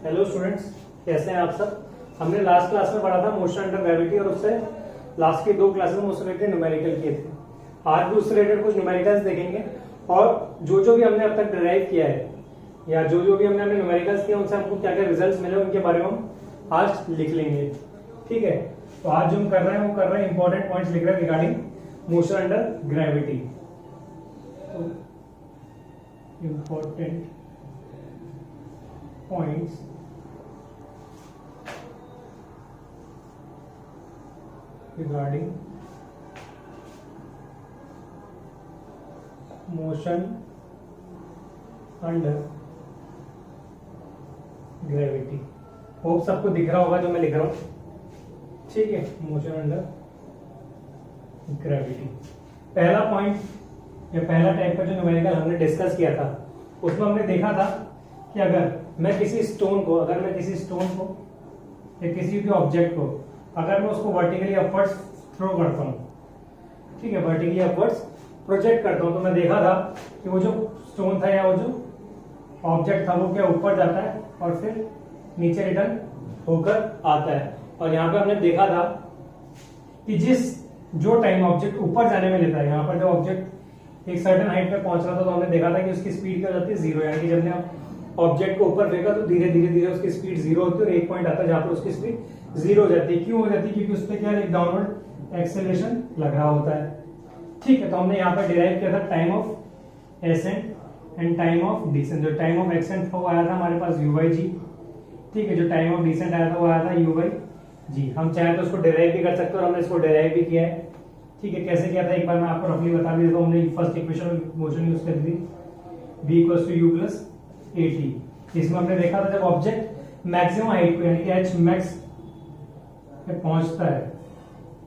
Hello students, कैसे हैं आप सब। हमने लास्ट क्लास में पढ़ा था मोशन अंडर ग्रेविटी और उससे लास्ट की 2 क्लासेस में उससे रिलेटेड न्यूमेरिकल किए थे। आज भी उससे रिलेटेड कुछ न्यूमेरिकल्स देखेंगे और जो भी हमने अब तक डिराइव किया है या जो भी हमने न्यूमेरिकल्स किए उनसे हमको क्या क्या रिजल्ट मिले उनके बारे में हम आज लिख लेंगे। ठीक है, तो आज जो हम कर रहे हैं वो कर रहे हैं इंपॉर्टेंट पॉइंट्स लिख रहे हैं रिगार्डिंग मोशन अंडर ग्रेविटी। तो important points regarding motion under gravity। Hope सबको दिख रहा होगा जो मैं लिख रहा हूं। ठीक है, मोशन अंडर ग्रेविटी पहला पॉइंट या पहला टाइप का जो न्यूमेरिकल हमने डिस्कस किया था उसमें हमने देखा था कि अगर मैं किसी स्टोन को या किसी भी ऑब्जेक्ट को अगर मैं उसको वर्टिकली अपवर्ड्स थ्रो करता हूं, ठीक है, वर्टिकली अपवर्ड्स प्रोजेक्ट करता हूं, तो मैं देखा था कि वो जो स्टोन था या वो जो ऑब्जेक्ट था वो क्या ऊपर जाता है और फिर नीचे रिटर्न होकर आता है। और यहाँ पे हमने देखा था कि जो टाइम ऑब्जेक्ट ऊपर जाने में लेता है, यहाँ पर जो ऑब्जेक्ट एक सर्टेन हाइट पे पहुंच रहा था तो हमने देखा था कि उसकी स्पीड क्या हो जाती है, 0। यानी कि जब ने ऑब्जेक्ट को ऊपर फेंका तो धीरे धीरे उसकी स्पीड 0 होती है और एक पॉइंट आता है जहां पर उसकी स्पीड 0 हो जाती है। क्यों हो जाती है? क्योंकि उस पर क्या एक डाउनवर्ड एक्सेलरेशन लग रहा होता है। ठीक है, तो हमने यहाँ पर डिराइव किया था time of ascent and time of descent. जो टाइम ऑफ एसेंट वो आया था हमारे पास u बाई जी। ठीक है, जो टाइम ऑफ डिसेंट आया था वो आया था u बाई जी। हम चाहे तो उसको डिराइव भी कर सकते हैं और हमने इसको डिराइव भी किया है। ठीक है, कैसे किया था एक बार मैं आपको रफली बता भी देता हूँ। हमने फर्स्ट इक्वेशन मोशन यूज कर दी, v equals to u plus at। इसमें हमने देखा था जब ऑब्जेक्ट मैक्सिमम हाइट पे यानी कि एच मैक्स पे पहुंचता है,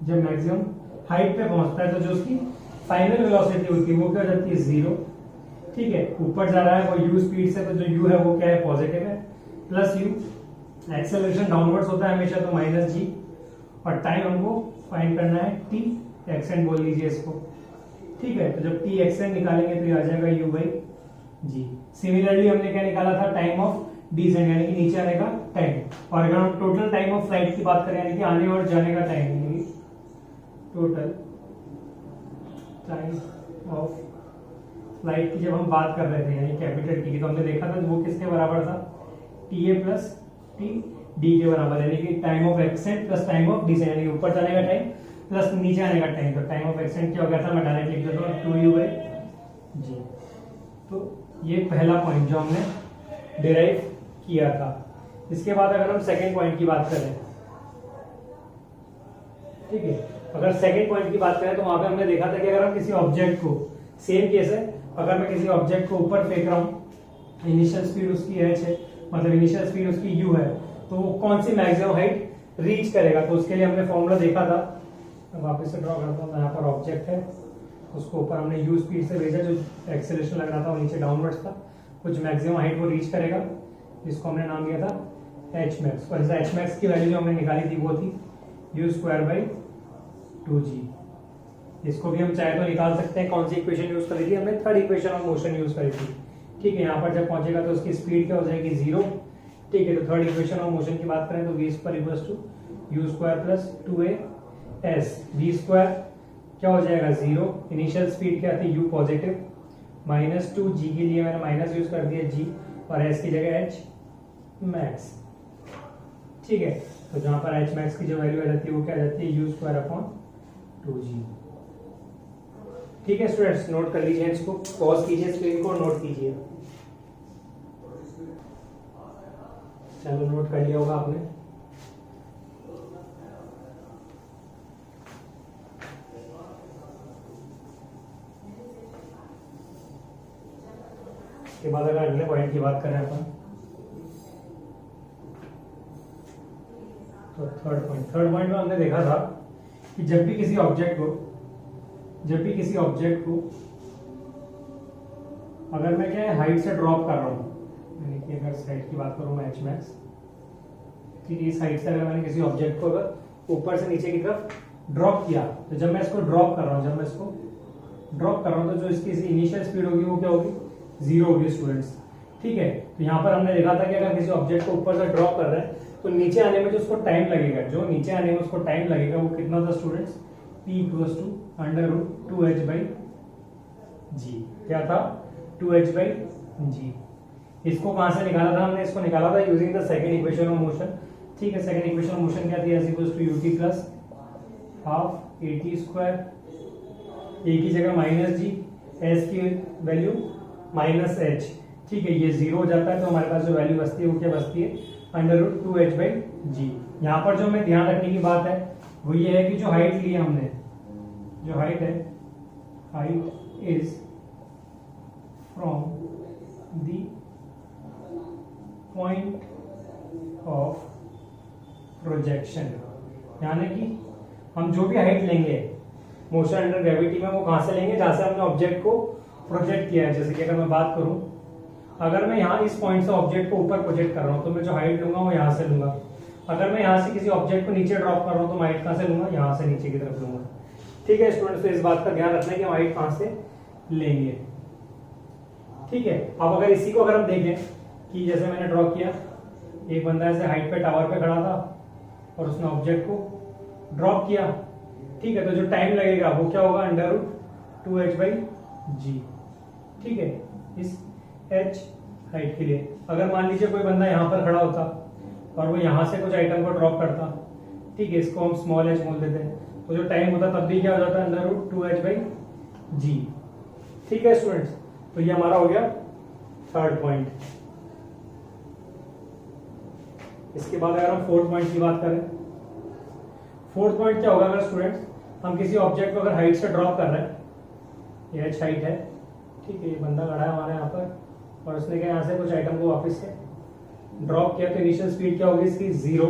जब मैक्सिमम हाइट पे पहुंचता है तो जो उसकी फाइनल वेलोसिटी होती है वो क्या हो जाती है, 0। ठीक है, ऊपर जा रहा है वो u स्पीड से, तो जो u है वो क्या है, पॉजिटिव है, प्लस u एक्सेलरेशन डाउनवर्ड्स होता है हमेशा, तो माइनस g। और टाइम हमको फाइंड करना है t एक्सेंट बोल लीजिए इसको। ठीक है, तो जब t एक्सेंट निकालेंगे तो ये आ जाएगा u बाई जी। सिमिलरली हमने क्या निकाला था, टाइम ऑफ डिसेंट यानी कि नीचे आने का टाइम। और अगर हम टोटल टाइम ऑफ फ्लाइट की बात करें यानी कि आने और जाने का time, total time of flight की जब हम बात कर रहे थे यानी कैपिटल टी की, तो हमने देखा था वो किसके बराबर था, t a plus t d के बराबर। यानी कि time of ascent plus time of descent यानी कि ऊपर जाने का टाइम प्लस नीचे आने का टाइम। तो टाइम ऑफ एक्सेंट क्या हो गया था, मैं डायरेक्ट लिख देता हूँ 2u बाई जी। तो ये पहला पॉइंट जो हमने डिराइव किया था। इसके बाद अगर हम सेकेंड पॉइंट की बात करें, ठीक है, अगर सेकेंड पॉइंट की बात करें तो वहां पे हमने देखा था कि अगर हम किसी ऑब्जेक्ट को, सेम केस है, अगर मैं किसी ऑब्जेक्ट को ऊपर फेंक रहा हूँ, इनिशियल स्पीड उसकी h है, मतलब इनिशियल स्पीड उसकी u है, तो वो कौन सी मैक्सिमम हाइट रीच करेगा। तो उसके लिए हमने फॉर्मूला देखा था, वापस से ड्रॉ करता हूँ। यहाँ पर ऑब्जेक्ट है, उसको ऊपर हमने u स्पीड से भेजा, जो एक्सेलरेशन लग रहा था वो नीचे डाउनवर्ड्स था, कुछ मैक्सिमम हाइट वो रीच करेगा, जिसको हमने नाम दिया था h मैक्स। और जैसे h मैक्स की वैल्यू जो हमने निकाली थी वो थी u स्क्वायर बाई 2g। इसको भी हम चाहे तो निकाल सकते हैं। कौन सी इक्वेशन यूज करी थी हमने, third equation of motion use करी थी। ठीक है, यहाँ पर जब पहुंचेगा तो उसकी स्पीड क्या हो जाएगी, 0। ठीक है, तो थर्ड इक्वेशन ऑफ मोशन की बात करें तो v square equals to u square plus 2as। v square क्या हो जाएगा, 0। इनिशियल स्पीड क्या थी, u पॉजिटिव, माइनस 2 g के लिए मैंने माइनस यूज कर दिया g, और s की जगह h मैक्स। ठीक है, तो जहां पर h मैक्स की जो वैल्यू आ जाती है वो क्या आ जाती है, u स्क्वायर अपॉन 2g। ठीक है स्टूडेंट्स, नोट कर लीजिए, इसको पॉज कीजिए, स्क्रीन को नोट कीजिए। चलो, नोट कर लिया होगा आपने। के बाद अगर अगले पॉइंट की बात करें अपन, तो थर्ड पॉइंट में हमने देखा था कि जब भी किसी ऑब्जेक्ट को अगर मैं क्या है हाइट से ड्रॉप कर रहा हूं, यानी कि अगर साइड की बात करूं मैं h मैक्स, ठीक है, इस हाइट से अगर मैंने किसी ऑब्जेक्ट को अगर ऊपर से नीचे की तरफ ड्रॉप किया, तो जब मैं इसको ड्रॉप कर रहा हूं तो जो इसकी इनिशियल स्पीड होगी वो क्या होगी, 0 होगी स्टूडेंट्स। ठीक है, तो यहाँ पर हमने देखा था कि अगर किसी ऑब्जेक्ट को ऊपर से ड्रॉ कर रहे हैं तो नीचे आने में जो उसको टाइम लगेगा, जो नीचे आने में उसको टाइम लगेगा वो कितना था students, p equals to under root 2h by g. क्या था, 2h बाई जी। इसको कहां से निकाला था हमने, इसको निकाला था using the second equation of motion. ठीक है, सेकंड इक्वेशन ऑफ मोशन क्या थी, s equals to ut plus half at square, a की जगह माइनस जी, s की वैल्यू माइनस h। ठीक है, ये जीरो हो जाता है तो हमारे पास जो वैल्यू बचती है वो क्या बचती है, अंडर रूट 2h बाई जी। यहाँ पर जो हमें ध्यान रखने की बात है वो ये है कि जो हाइट ली है हमने, जो हाइट है, height is from the point of projection, यानी कि हम जो भी हाइट लेंगे मोशन अंडर ग्रेविटी में वो कहां से लेंगे, जहां से हमने ऑब्जेक्ट को प्रोजेक्ट किया है। जैसे कि अगर मैं बात करूं, अगर मैं यहाँ इस पॉइंट से ऑब्जेक्ट को ऊपर प्रोजेक्ट कर रहा हूं तो मैं जो हाइट लूंगा वो यहाँ से लूंगा। अगर मैं यहाँ से किसी ऑब्जेक्ट को नीचे ड्रॉप कर रहा हूं तो मैं हाइट कहां से लूंगा, यहाँ से नीचे की तरफ लूंगा। ठीक है स्टूडेंट्स, तो इस बात का ध्यान रखना है कि हम हाइट कहां से लेंगे। ठीक है, अब अगर इसी को अगर हम देखें कि जैसे मैंने ड्रॉ किया, एक बंदा ऐसे हाइट पे टावर पे खड़ा था और उसने ऑब्जेक्ट को ड्रॉप किया। ठीक है, तो जो टाइम लगेगा वो क्या होगा, under root 2h by g. ठीक है, इस h हाइट के लिए अगर मान लीजिए कोई बंदा यहाँ पर खड़ा होता और वो यहाँ से कुछ आइटम को ड्रॉप करता, ठीक है, इसको हम स्मॉल h बोल देते हैं, तो जो टाइम होता तब भी क्या हो जाता है, under root 2h by g. ठीक है स्टूडेंट्स, तो ये हमारा हो गया थर्ड पॉइंट। इसके बाद अगर हम फोर्थ पॉइंट की बात करें, फोर्थ पॉइंट क्या होगा, अगर स्टूडेंट्स हम किसी ऑब्जेक्ट को अगर हाइट से ड्रॉप कर रहे हैं, ये h हाइट है, ठीक है, ये बंदा खड़ा है हमारे यहाँ पर और उसने क्या यहाँ से कुछ आइटम को वापस से ड्रॉप किया, तो इनिशियल स्पीड क्या होगी इसकी, 0।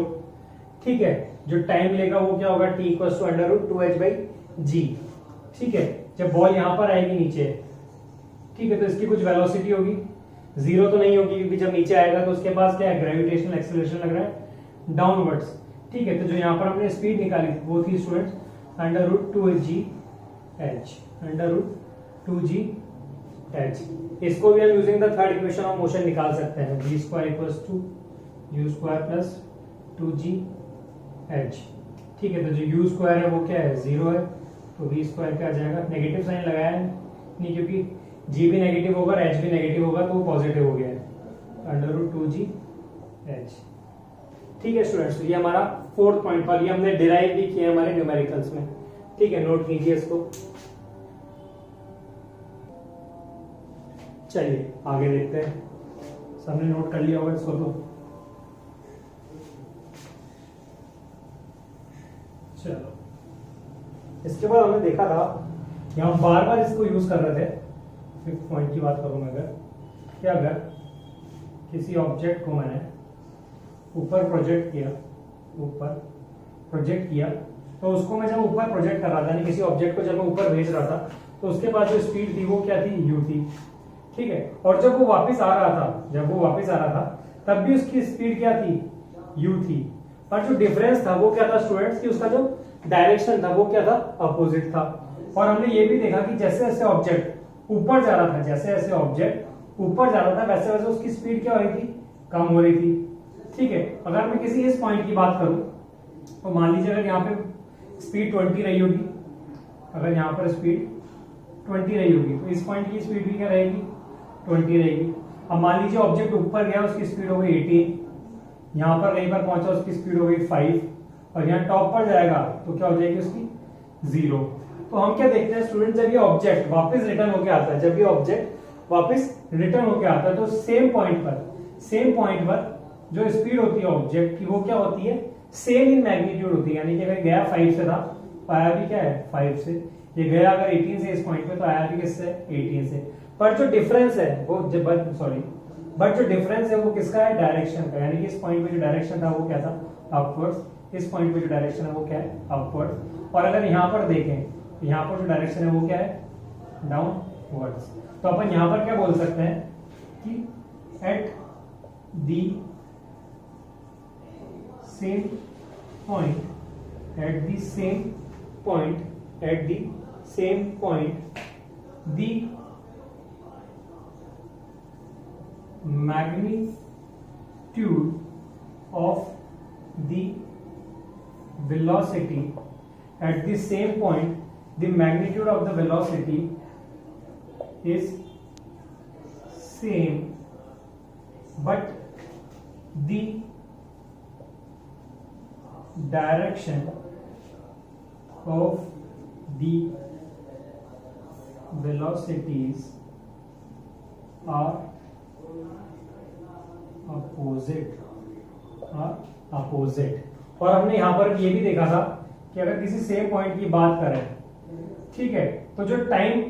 ठीक है, जो टाइम लेगा वो क्या होगा, t equals to under root 2h by g. ठीक है, जब बॉल यहाँ पर आएगी नीचे, ठीक है, तो इसकी कुछ वेलोसिटी होगी, 0 तो नहीं होगी क्योंकि जब नीचे आएगा तो उसके पास क्या है, ग्रेविटेशनल एक्सेलरेशन लग रहा है डाउनवर्ड्स। ठीक है, तो जो यहाँ पर हमने स्पीड निकाली वो थी students under root 2g h, under root 2g h। इसको भी हम using the third equation of motion निकाल सकते हैं, v square equals to u square plus 2g h। ठीक है, तो जो u स्क्वायर है वो क्या है, 0 है, तो v स्क्वायर क्या आ जाएगा, नेगेटिव साइन लगाया है नहीं क्योंकि g भी नेगेटिव होगा और h भी नेगेटिव होगा तो वो पॉजिटिव हो गया है, अंडर रूट 2g h। ठीक है स्टूडेंट्स, ये हमारा फोर्थ पॉइंट था, ये हमने डिराइव भी किया हमारे न्यूमेरिकल्स में। ठीक है, नोट कीजिए इसको। चलिए आगे देखते हैं, सबने नोट कर लिया होगा इसको तो। चलो, इसके बाद हमने देखा था कि हम बार बार इसको यूज कर रहे थे। फिफ्थ पॉइंट की बात करूं मैं, अगर क्या, अगर किसी ऑब्जेक्ट को मैंने ऊपर प्रोजेक्ट किया, ऊपर प्रोजेक्ट किया, तो उसको मैं जब ऊपर प्रोजेक्ट कर रहा था, यानी किसी ऑब्जेक्ट को जब मैं ऊपर भेज रहा था तो उसके बाद जो स्पीड थी वो क्या थी, u थी। ठीक है, और जब वो वापस आ रहा था, जब वो वापस आ रहा था तब भी उसकी स्पीड क्या थी, u थी। पर जो डिफरेंस था वो क्या था स्टूडेंट्स, कि उसका जो डायरेक्शन था वो क्या था, अपोजिट था। और हमने ये भी देखा कि जैसे जैसे ऑब्जेक्ट ऊपर जा रहा था, जैसे जैसे ऑब्जेक्ट ऊपर जा रहा था वैसे वैसे उसकी स्पीड क्या हो रही थी, कम हो रही थी। ठीक है, अगर मैं किसी इस पॉइंट की बात करूं तो मान लीजिए अगर यहाँ पे स्पीड 20 रही होगी, अगर यहाँ पर स्पीड 20 रही होगी तो इस पॉइंट की स्पीड भी क्या रहेगी, 20 रहेगी। अब मान लीजिए ऑब्जेक्ट ऊपर गया, उसकी स्पीड हो गई 18, यहाँ पर कहीं पर पहुंचा उसकी स्पीड हो गई 5, और यहाँ टॉप पर जाएगा तो क्या हो जाएगी उसकी 0। तो हम क्या देखते हैं स्टूडेंट, जब ये ऑब्जेक्ट वापस रिटर्न होके आता है, जब ये ऑब्जेक्ट वापस रिटर्न होके आता है तो सेम पॉइंट पर जो स्पीड होती है ऑब्जेक्ट की वो क्या होती है, सेम इन मैग्नीट्यूड होती है। यानी कि अगर गया 5 से था तो आया भी क्या है, 5 से। ये गया अगर 18 से इस पॉइंट पे तो आया भी किससे, 18 से। पर जो डिफरेंस है वो बट जो डिफरेंस है वो किसका है, डायरेक्शन का। यानी कि इस पॉइंट पे जो डायरेक्शन था वो क्या था, अपवर्ड्स, इस पॉइंट पे जो डायरेक्शन है वो क्या है, अपवर्ड्स। और अगर यहाँ पर देखें तो यहाँ पर जो डायरेक्शन है वो क्या है, डाउनवर्ड्स। तो अपन यहाँ पर क्या बोल सकते हैं कि at the same point, at the same point, the magnitude of the velocity at the same point, the magnitude of the velocity is same but the direction of the velocities are opposite। और हमने यहां पर ये भी देखा था कि अगर किसी सेम पॉइंट की बात करें, ठीक है, तो जो टाइम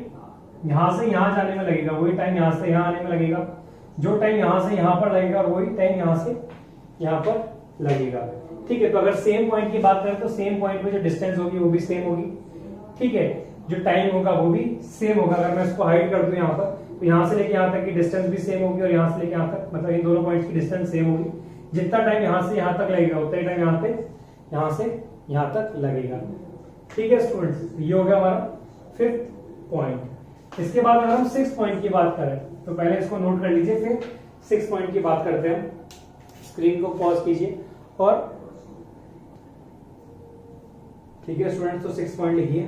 यहां से यहां जाने में लगेगा वही टाइम यहां से यहां आने में लगेगा, जो टाइम यहां से यहां पर लगेगा वही टाइम यहां से यहां पर लगेगा। ठीक है, तो अगर सेम पॉइंट की बात करें तो सेम पॉइंट पे जो डिस्टेंस होगी वो भी सेम होगी। ठीक है, जो टाइम होगा वो भी सेम होगा। अगर मैं इसको हाइड कर दूं यहाँ पर, तो यहां से लेके यहां तक की डिस्टेंस भी सेम होगी और यहां से लेके यहां तक, मतलब इन दोनों पॉइंट्स की डिस्टेंस सेम होगी। जितना टाइम यहां से यहां तक लगेगा उतना ही टाइम यहां से यहां तक लगेगा। ठीक है स्टूडेंट्स, ये हो गया हमारा 5th पॉइंट। इसके बाद अगर हम 6th पॉइंट की बात करें तो पहले इसको नोट कर लीजिए, फिर 6th पॉइंट की बात करते हैं। स्क्रीन को पॉज कीजिए और ठीक है स्टूडेंट्स, तो 6th पॉइंट लिखिए।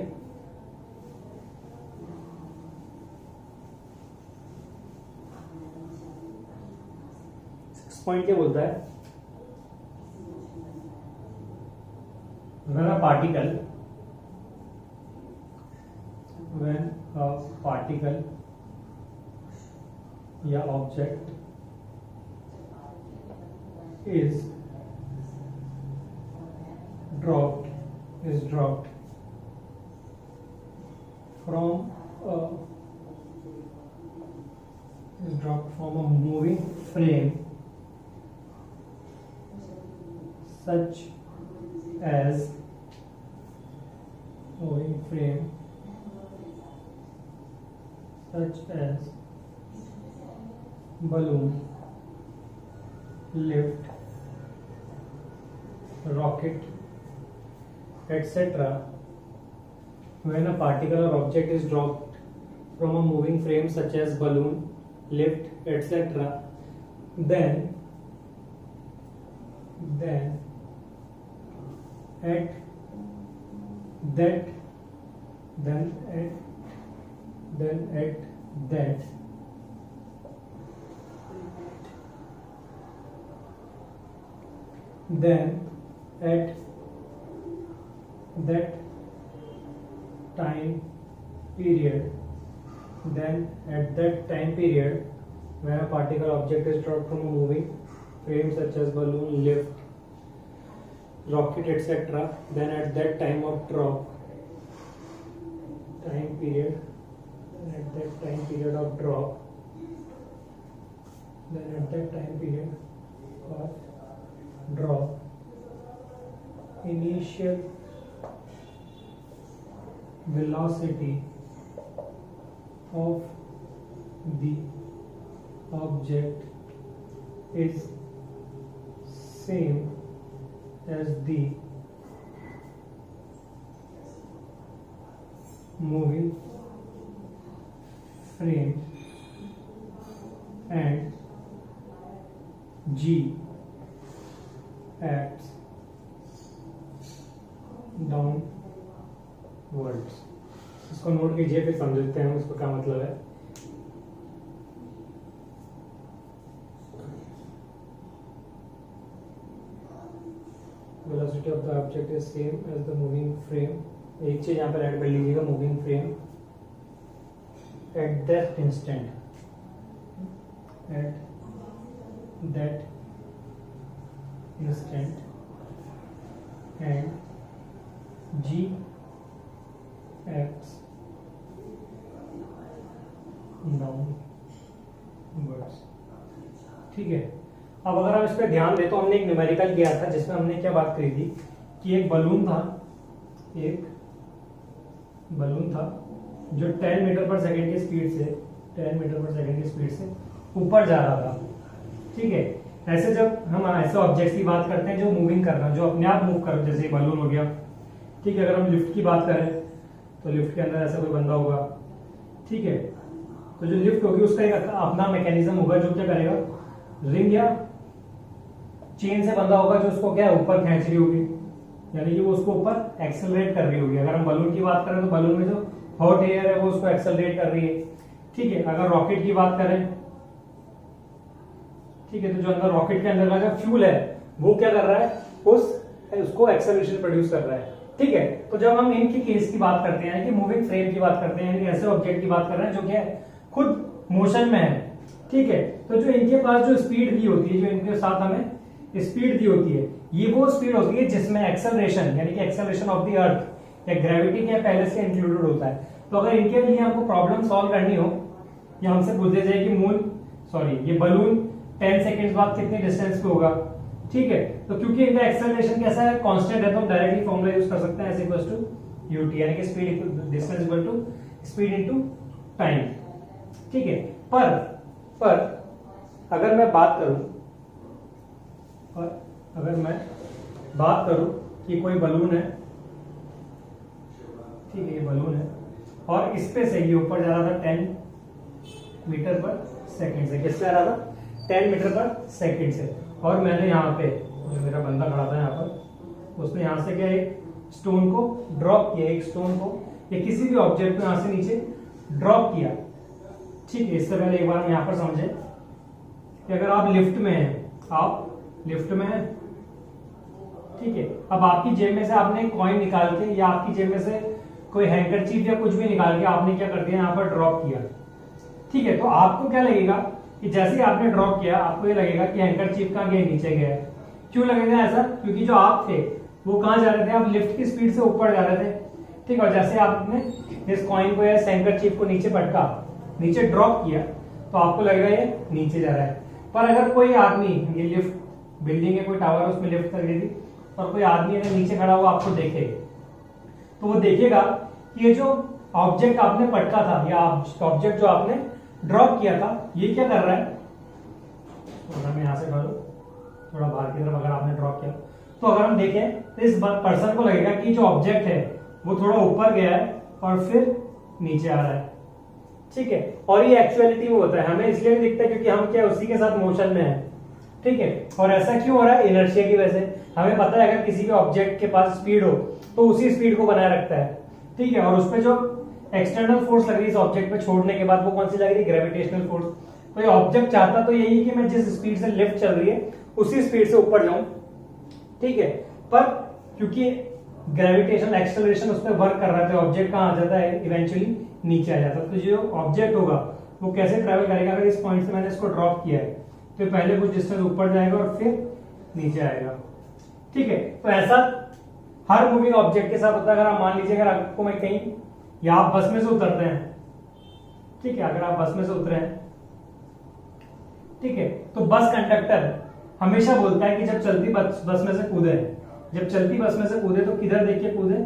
पॉइंट क्या बोलता है, when a particle या object is dropped from a moving frame such as balloon, lift, rocket, etc. When a particle or object is dropped from a moving frame such as balloon, lift, etc., then at that time period when a particle object is dropped from a moving frame such as balloon, lift, rocket, etc., then at that time period of drop, initial velocity of the object is same as the moving frame and G acts downwards। इसको note कीजिए, फिर समझते हैं इसको क्या मतलब है। Velocity of the object is same as the moving frame। एक चीज यहाँ पर ऐड कर लीजिएगा, moving frame at that instant and G acts downwards। ठीक है, अब अगर हम इस पे ध्यान दें तो हमने एक न्यूमेरिकल किया था जिसमें हमने क्या बात करी थी कि एक बलून था जो 10 मीटर पर सेकंड की स्पीड से ऊपर जा रहा था। ठीक है, ऐसे जब हम ऐसे ऑब्जेक्ट्स की बात करते हैं जो मूविंग कर रहा है, जो अपने आप मूव कर रहा है, जैसे बलून हो गया। ठीक है, अगर हम लिफ्ट की बात करें तो लिफ्ट के अंदर ऐसा कोई बंदा होगा। ठीक है, तो जो लिफ्ट होगी उसका एक अपना मैकेनिज्म होगा जो क्या करेगा, रिंग या चेन से बंधा होगा जो उसको क्या है ऊपर खींच रही होगी, यानी कि वो उसको ऊपर एक्सेलरेट कर रही होगी। अगर हम बलून की बात करें तो बलून में जो हॉट एयर है वो उसको एक्सेलरेट कर रही है। ठीक है, अगर रॉकेट की बात करें, ठीक है, तो जो अंदर रॉकेट के अंदर का जो फ्यूल है वो क्या कर रहा है, उसको एक्सेलरेशन प्रोड्यूस कर रहा है। ठीक है, तो जब हम इनकी केस की बात करते हैं कि मूविंग फ्रेम की बात करते हैं, ऐसे ऑब्जेक्ट की बात कर रहे हैं जो क्या है खुद मोशन में है। ठीक है, तो जो इनके पास जो स्पीड दी होती है, जो इनके साथ हमें स्पीड दी होती है, ये वो स्पीड होती है जिसमें एक्सेलरेशन यानी कि एक्सेलरेशन ऑफ द अर्थ या ग्रेविटी के पहले से इंक्लूडेड होता है। तो अगर इनके लिए हमको प्रॉब्लम सॉल्व करनी हो या हमसे पूछे जाए कि ये बलून 10 सेकेंड बाद कितने डिस्टेंस पे होगा। ठीक है, तो क्योंकि इनका एक्सेलरेशन कैसा है कांस्टेंट है, तो हम डायरेक्टली फॉर्मूला यूज कर सकते हैं s इक्वल्स टू ut, यानी कि speed distance equal to speed into time. ठीक है, पर अगर मैं बात करूं कि कोई बलून है, ठीक है, ये बलून है और इस पे से ये ऊपर जा रहा था 10 मीटर पर सेकंड से, किससे आ रहा था 10 मीटर पर सेकंड से, और मैंने यहाँ पे जो मेरा बंदा खड़ा था यहाँ पर, उसने यहाँ से क्या एक स्टोन को ड्रॉप किया, एक स्टोन को या किसी भी ऑब्जेक्ट को यहाँ से नीचे ड्रॉप किया। ठीक है, इससे पहले एक बार हम यहाँ पर समझे कि अगर आप लिफ्ट में हैं, ठीक है, अब आपकी जेब में से आपने कॉइन निकाल के या आपकी जेब में से कोई हैंकरचीफ या कुछ भी निकाल के आपने क्या कर दिया यहाँ पर ड्रॉप किया। ठीक है, तो आपको क्या लगेगा कि जैसे ही आपने ड्रॉप किया आपको ये लगेगा कि हैंकरचीफ कहाँ गया, नीचे गया है। क्यों लगेगा ऐसा, क्योंकि जो आप थे वो कहाँ जा रहे थे, आप लिफ्ट की स्पीड से ऊपर जा रहे थे। ठीक है, और जैसे आपने इस कॉइन को या हैंकरचीफ को नीचे पटका, नीचे ड्रॉप किया, तो आपको लगेगा ये नीचे जा रहा है। पर अगर कोई आदमी, ये लिफ्ट बिल्डिंग है, कोई टावर उसमें लिफ्ट कर रही थी, और कोई आदमी अगर नीचे खड़ा हुआ आपको देखे, तो वो देखेगा कि ये जो ऑब्जेक्ट आपने पटका था या ऑब्जेक्ट जो आपने ड्रॉप किया था, ये क्या कर रहा है, तो मैं यहां से डालू थोड़ा बाहर की तरफ, अगर आपने ड्रॉप किया तो अगर हम देखें तो इस पर्सन को लगेगा कि जो ऑब्जेक्ट है वो थोड़ा ऊपर गया है और फिर नीचे आ रहा है। ठीक है, और ये एक्चुअलिटी में होता है, हमें इसलिए नहीं दिखता क्योंकि हम क्या उसी के साथ मोशन में है। ठीक है, और ऐसा क्यों हो रहा है, इनर्शिया की वजह से। हमें पता है अगर किसी भी ऑब्जेक्ट के पास स्पीड हो तो उसी स्पीड को बनाए रखता है। ठीक है, और उसपे जो एक्सटर्नल फोर्स लग रही है इस ऑब्जेक्ट पे छोड़ने के बाद, वो कौन सी लग रही है, ग्रेविटेशनल फोर्स। तो ये ऑब्जेक्ट चाहता तो यही है कि मैं जिस स्पीड से लिफ्ट चल रही है उसी स्पीड से ऊपर जाऊं। ठीक है, पर क्योंकि ग्रेविटेशनल एक्सेलरेशन उस पर वर्क कर रहा था, ऑब्जेक्ट कहां आ जाता है, इवेंचुअली नीचे आ जाता है। तो जो ऑब्जेक्ट होगा वो कैसे ट्रेवल करेगा, अगर इस पॉइंट से मैंने इसको ड्रॉप किया है तो पहले कुछ डिस्टेंस ऊपर जाएगा और फिर नीचे आएगा। ठीक है, तो ऐसा हर मूविंग ऑब्जेक्ट के साथ होता है। अगर आप मान लीजिए, अगर आपको मैं कहीं, या आप बस में से उतरते हैं, ठीक है, अगर आप बस में से उतरे हैं, ठीक है, तो बस कंडक्टर हमेशा बोलता है कि जब चलती बस में से कूदे, जब चलती बस में से कूदे तो किधर देख के कूदे,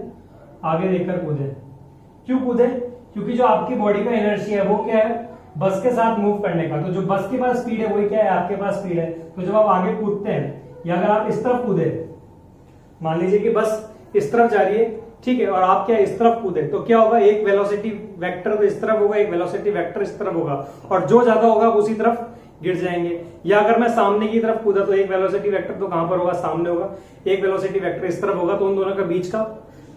आगे देखकर कूदे। क्यों कूदे, क्योंकि जो आपकी बॉडी का इनर्शिया है वो क्या है, बस के साथ मूव करने का। तो जो बस के पास स्पीड है वही क्या है, आपके पास स्पीड है। तो जब आप आगे कूदते हैं, या अगर आप इस तरफ कूदे, मान लीजिए कि बस इस तरफ जा रही है, ठीक है, और आप क्या इस तरफ कूदे, तो क्या होगा, एक वेलोसिटी वेक्टर तो इस तरफ होगा, एक वेलोसिटी वेक्टर इस तरफ होगा, और जो ज्यादा होगा उसी तरफ गिर जाएंगे। या अगर मैं सामने की तरफ कूदा तो एक वेलोसिटी वेक्टर तो कहां पर होगा, सामने होगा, एक वेलोसिटी वेक्टर इस तरफ होगा, तो उन दोनों का बीच का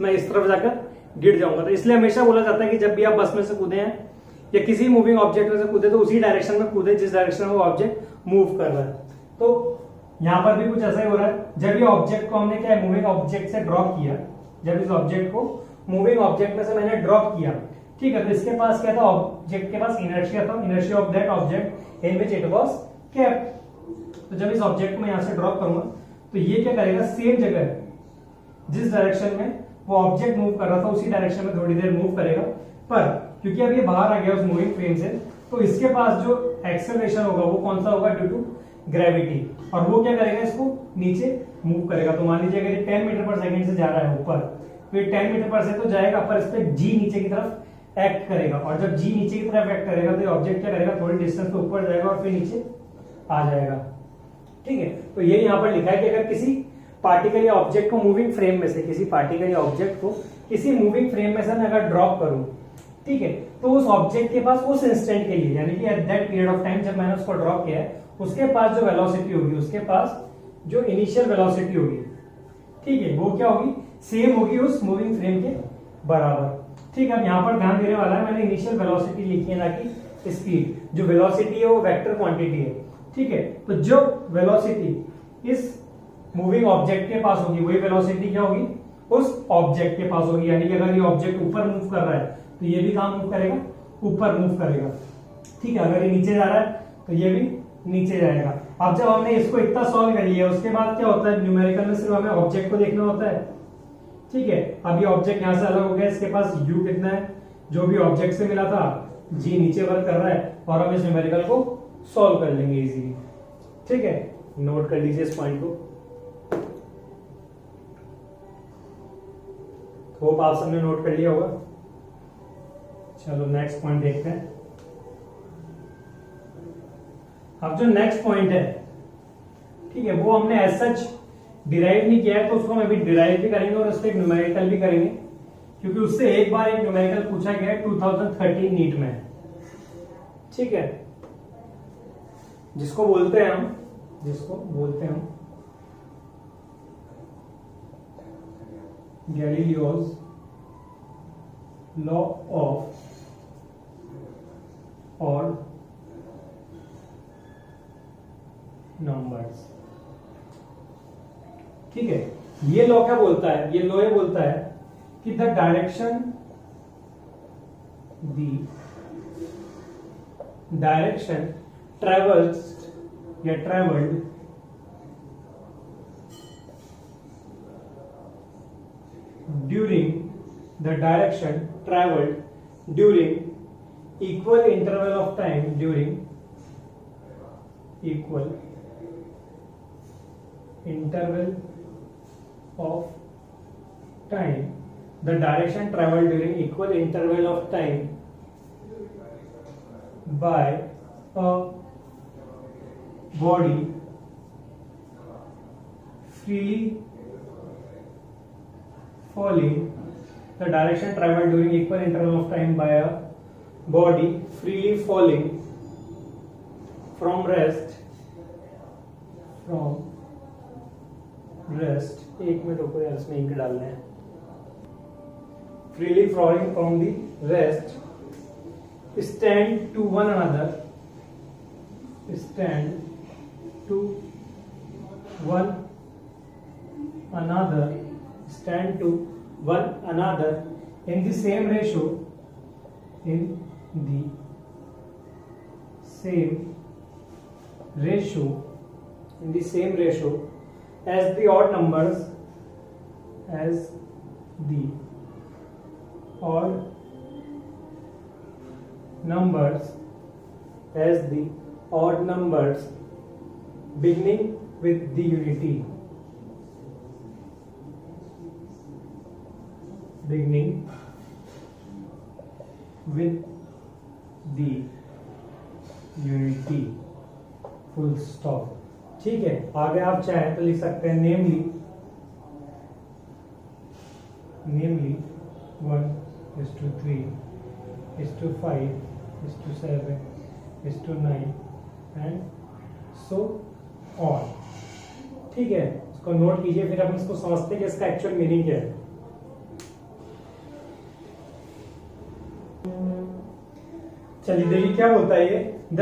मैं इस तरफ जाकर गिर जाऊंगा। तो इसलिए हमेशा बोला जाता है कि जब भी आप बस में से कूदे हैं या किसी मूविंग ऑब्जेक्ट में से कूदे तो उसी डायरेक्शन में कूदे जिस डायरेक्शन में वो ऑब्जेक्ट मूव कर रहा है। तो यहां पर भी कुछ ऐसा ही हो रहा है। जब ये ऑब्जेक्ट को हमने क्या है, मूविंग ऑब्जेक्ट से ड्रॉप किया, जब इस ऑब्जेक्ट को मूविंग ऑब्जेक्ट में से मैंने ड्रॉप किया, ठीक है, तो इसके पास क्या था, ऑब्जेक्ट के पास इनर्शिया था, inertia of that object in which it was kept. तो जब इस ऑब्जेक्ट को मैं यहां से ड्रॉप करूंगा तो ये क्या करेगा, सेम जगह जिस डायरेक्शन में वो ऑब्जेक्ट मूव कर रहा था उसी डायरेक्शन में थोड़ी देर मूव करेगा। पर क्योंकि अब ये बाहर आ गया उस मूविंग फ्रेम से, तो इसके पास जो एक्सेलरेशन होगा वो कौन सा होगा, ड्यू टू ग्रेविटी, और वो क्या करेगा, इसको नीचे मूव करेगा। तो मान लीजिए अगर ये 10 मीटर पर सेकंड से जा रहा है ऊपर, तो ये 10 मीटर पर से तो जाएगा, पर इस पे जी नीचे की तरफ एक्ट करेगा, और जब जी नीचे की तरफ एक्ट करेगा तो ये ऑब्जेक्ट क्या करेगा, थोड़ी डिस्टेंस पे ऊपर जाएगा और फिर नीचे आ जाएगा। ठीक है, तो ये यहाँ पर लिखा है कि अगर किसी पार्टिकल या ऑब्जेक्ट को मूविंग फ्रेम में से, किसी पार्टिकल या ऑब्जेक्ट को किसी मूविंग फ्रेम में से मैं अगर ड्रॉप करूं, ठीक है, तो उस ऑब्जेक्ट के पास उस इंस्टेंट के लिए, यानी कि at that period of time जब मैंने उसको ड्रॉप किया है, उसके पास जो वेलोसिटी होगी, उसके पास जो इनिशियल वेलोसिटी होगी, ठीक है, वो क्या होगी, सेम होगी उस मूविंग फ्रेम के बराबर। ठीक है, अब यहाँ पर ध्यान देने वाला है, मैंने इनिशियल वेलोसिटी लिखी है ना कि स्पीड। जो वेलोसिटी है वो वेक्टर क्वांटिटी है, ठीक है। तो जो वेलोसिटी इस मूविंग ऑब्जेक्ट के पास होगी वही वेलोसिटी क्या होगी, उस ऑब्जेक्ट के पास होगी। यानी कि अगर ये ऑब्जेक्ट ऊपर मूव कर रहा है तो ये भी कहां मूव करेगा, ऊपर मूव करेगा। ठीक है, अगर ये नीचे जा रहा है तो ये भी नीचे जाएगा। अब जब हमने इसको इतना सॉल्व कर लिया, उसके बाद क्या होता है, न्यूमेरिकल में सिर्फ हमें ऑब्जेक्ट को देखना होता है। ठीक है, अब ये ऑब्जेक्ट यहां से अलग हो गया, इसके पास u कितना है, जो भी ऑब्जेक्ट से मिला था g नीचे वर्क कर रहा है, और हम इस न्यूमेरिकल को सॉल्व कर लेंगे इजीली। ठीक है, नोट कर लीजिए इस पॉइंट को। होप आप सबने नोट कर लिया होगा। चलो नेक्स्ट पॉइंट देखते हैं। अब जो नेक्स्ट पॉइंट है, ठीक है, वो हमने एज सच डिराइव नहीं किया है, तो उसको हम अभी डिराइव भी करेंगे और उससे एक न्यूमेरिकल भी करेंगे, क्योंकि उससे एक बार एक न्यूमेरिकल पूछा गया है 2013 नीट में। ठीक है, जिसको बोलते हैं हम Galileo's law of odd numbers. ठीक है, ये लॉ क्या बोलता है, ये लॉ ये बोलता है कि the direction travelled during equal interval of time the direction traveled during equal interval of time by a body freely falling the direction traveled during equal interval of time by a body freely falling from rest एक minute रुको यार, इसमें ink डालना है। freely falling from the rest stand to one another in the same ratio as the odd numbers beginning with the unity full stop। ठीक है, आगे आप चाहें तो लिख सकते हैं नेमली 1:3:5:7:9 एंड सो ऑन। ठीक है, इसको नोट कीजिए, फिर हम इसको समझते हैं कि इसका एक्चुअल मीनिंग क्या है। चलिए देखिए क्या बोलता है ये, the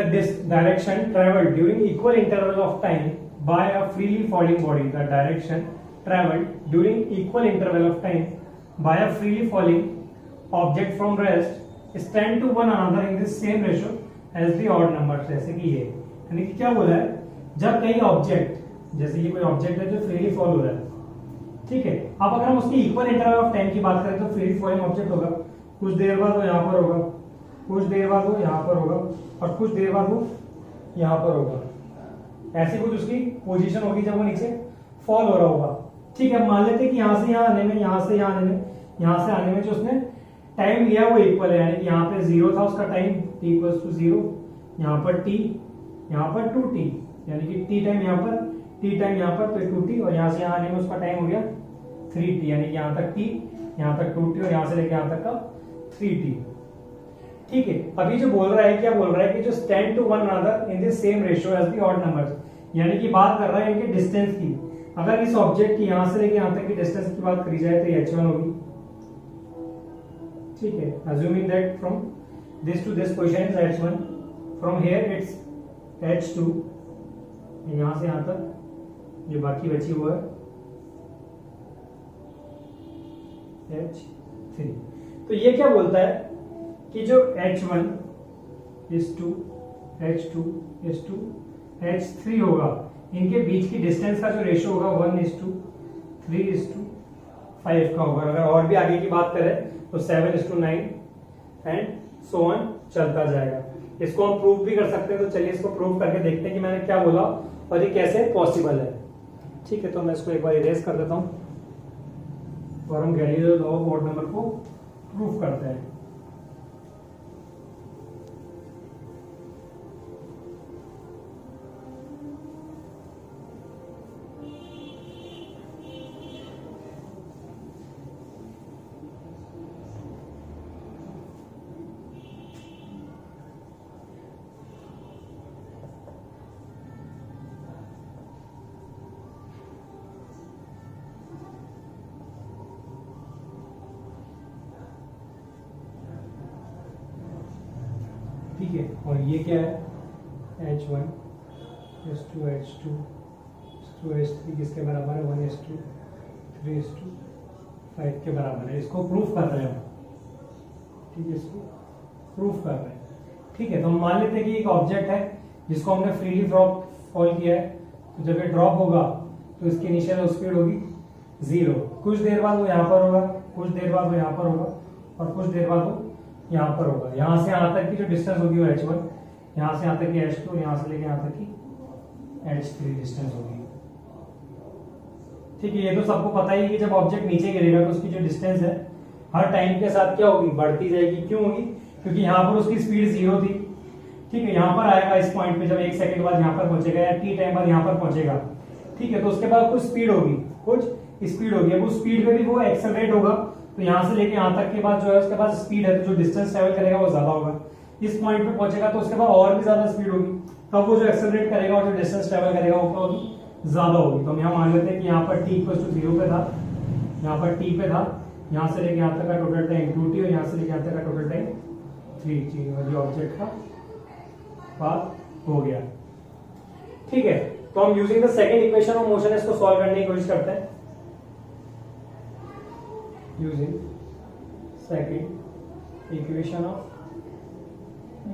direction travelled during equal interval of time by a freely falling body. The direction travelled during equal interval of time by a freely falling object from rest stand to one another in the same ratio as the odd number. जैसे कि ये, यानी कि क्या बोला है, जब कई ऑब्जेक्ट, जैसे ये कोई ऑब्जेक्ट है जो फ्रीली फॉल हो रहा है, ठीक है, अब अगर हम उसकी इक्वल इंटरवल ऑफ टाइम की बात करें तो फ्रीली फॉलिंग ऑब्जेक्ट होगा, कुछ देर बाद वो यहाँ पर होगा, कुछ देर बाद वो यहाँ पर होगा, और कुछ देर बाद वो यहाँ पर होगा। ऐसी कुछ उसकी पोजीशन होगी जब वो नीचे फॉल हो रहा होगा। ठीक है, मान लेते हैं कि यहाँ से यहाँ आने में, यहाँ से यहाँ आने में, यहाँ से आने में जो उसने टाइम लिया वो इक्वल है, यानी कि यहाँ पे 0 था उसका टाइम, t = 0, यहाँ पर t, यहाँ पर 2t, यानी कि t टाइम यहाँ पर, t टाइम यहाँ पर, तो 2t, और यहाँ से यहाँ आने में उसका टाइम हो गया 3t, यानी कि यहाँ तक t, यहाँ तक 2t, और यहाँ से लेके यहाँ तक का 3t। ठीक है, अभी जो बोल रहा है, क्या बोल रहा है कि जो tend to one another in the same ratio as the odd numbers, यानी कि बात कर रहा है इनके डिस्टेंस की। अगर इस ऑब्जेक्ट की यहां से लेके यहां तक की डिस्टेंस की बात करी जाए तो h1 होगी, ठीक है, assuming that from this to this position is h1, from here it's h2, यहां से यहां तक जो बाकी बची हुआ है h3। तो ये क्या बोलता है कि जो h1 is to h2 is to h3 होगा, इनके बीच की डिस्टेंस का जो रेशियो होगा 1:3:5 का होगा। अगर और भी आगे की बात करें तो 7:9 एंड सो ऑन चलता जाएगा। इसको हम प्रूव भी कर सकते हैं, तो चलिए इसको प्रूव करके देखते हैं कि मैंने क्या बोला और ये कैसे पॉसिबल है। ठीक है, तो मैं इसको एक बार इरेज कर देता हूं और हम Galileo law of odd number को प्रूव करते हैं। ठीक है, और ये क्या है h1 h2 h2 h2 h3 किसके बराबर है 1:3:5 के बराबर है। इसको प्रूफ कर रहे हैं हम, ठीक है, इसको प्रूफ कर रहे हैं। ठीक है, तो हम मान लेते हैं कि एक ऑब्जेक्ट है जिसको हमने फ्रीली ड्रॉप फॉल किया है, तो जब ये ड्रॉप होगा तो इसकी इनिशियल स्पीड होगी 0, कुछ देर बाद वो यहाँ पर होगा, कुछ देर बाद वो यहाँ पर होगा और कुछ देर बाद वो यहाँ पर होगा। यहाँ से यहाँ तक की जो डिस्टेंस होगी वो h1, यहाँ से यहाँ तक की h2 और यहाँ से लेके यहाँ तक की h3 डिस्टेंस होगी। ठीक है, ये तो सबको पता ही है कि जब ऑब्जेक्ट नीचे गिरेगा तो उसकी जो डिस्टेंस है हर टाइम के साथ क्या होगी, बढ़ती जाएगी। क्यों होगी? क्योंकि यहाँ पर उसकी स्पीड 0 थी। ठीक है, यहाँ पर आएगा इस पॉइंट पे, जब 1 सेकंड बाद यहाँ पर पहुंचेगा या t टाइम बाद यहाँ पर पहुंचेगा। ठीक है, तो उसके बाद कुछ स्पीड होगी, कुछ स्पीड होगी। अब उस स्पीड पे भी वो एक्सेलरेट होगा, तो यहाँ से लेके यहाँ तक के बाद जो है उसके पास स्पीड है, तो जो डिस्टेंस ट्रेवल करेगा वो ज्यादा होगा। इस पॉइंट पे पहुंचेगा तो उसके बाद और भी ज्यादा स्पीड होगी, तब वो जो एक्सेलरेट करेगा और जो डिस्टेंस ट्रेवल करेगा वो क्या होगी, ज्यादा होगी। तो हम यहाँ मान लेते हैं कि यहाँ पर t = 0 पे था, यहाँ पर t पे था, यहाँ से लेके यहाँ तक का टोटल टाइम 2t और यहाँ से लेके यहाँ तक का टोटल टाइम 3t, और जो ऑब्जेक्ट का बात हो गया। ठीक है, तो हम using the second equation of motion इसको सॉल्व करने की कोशिश करते हैं। Using second equation of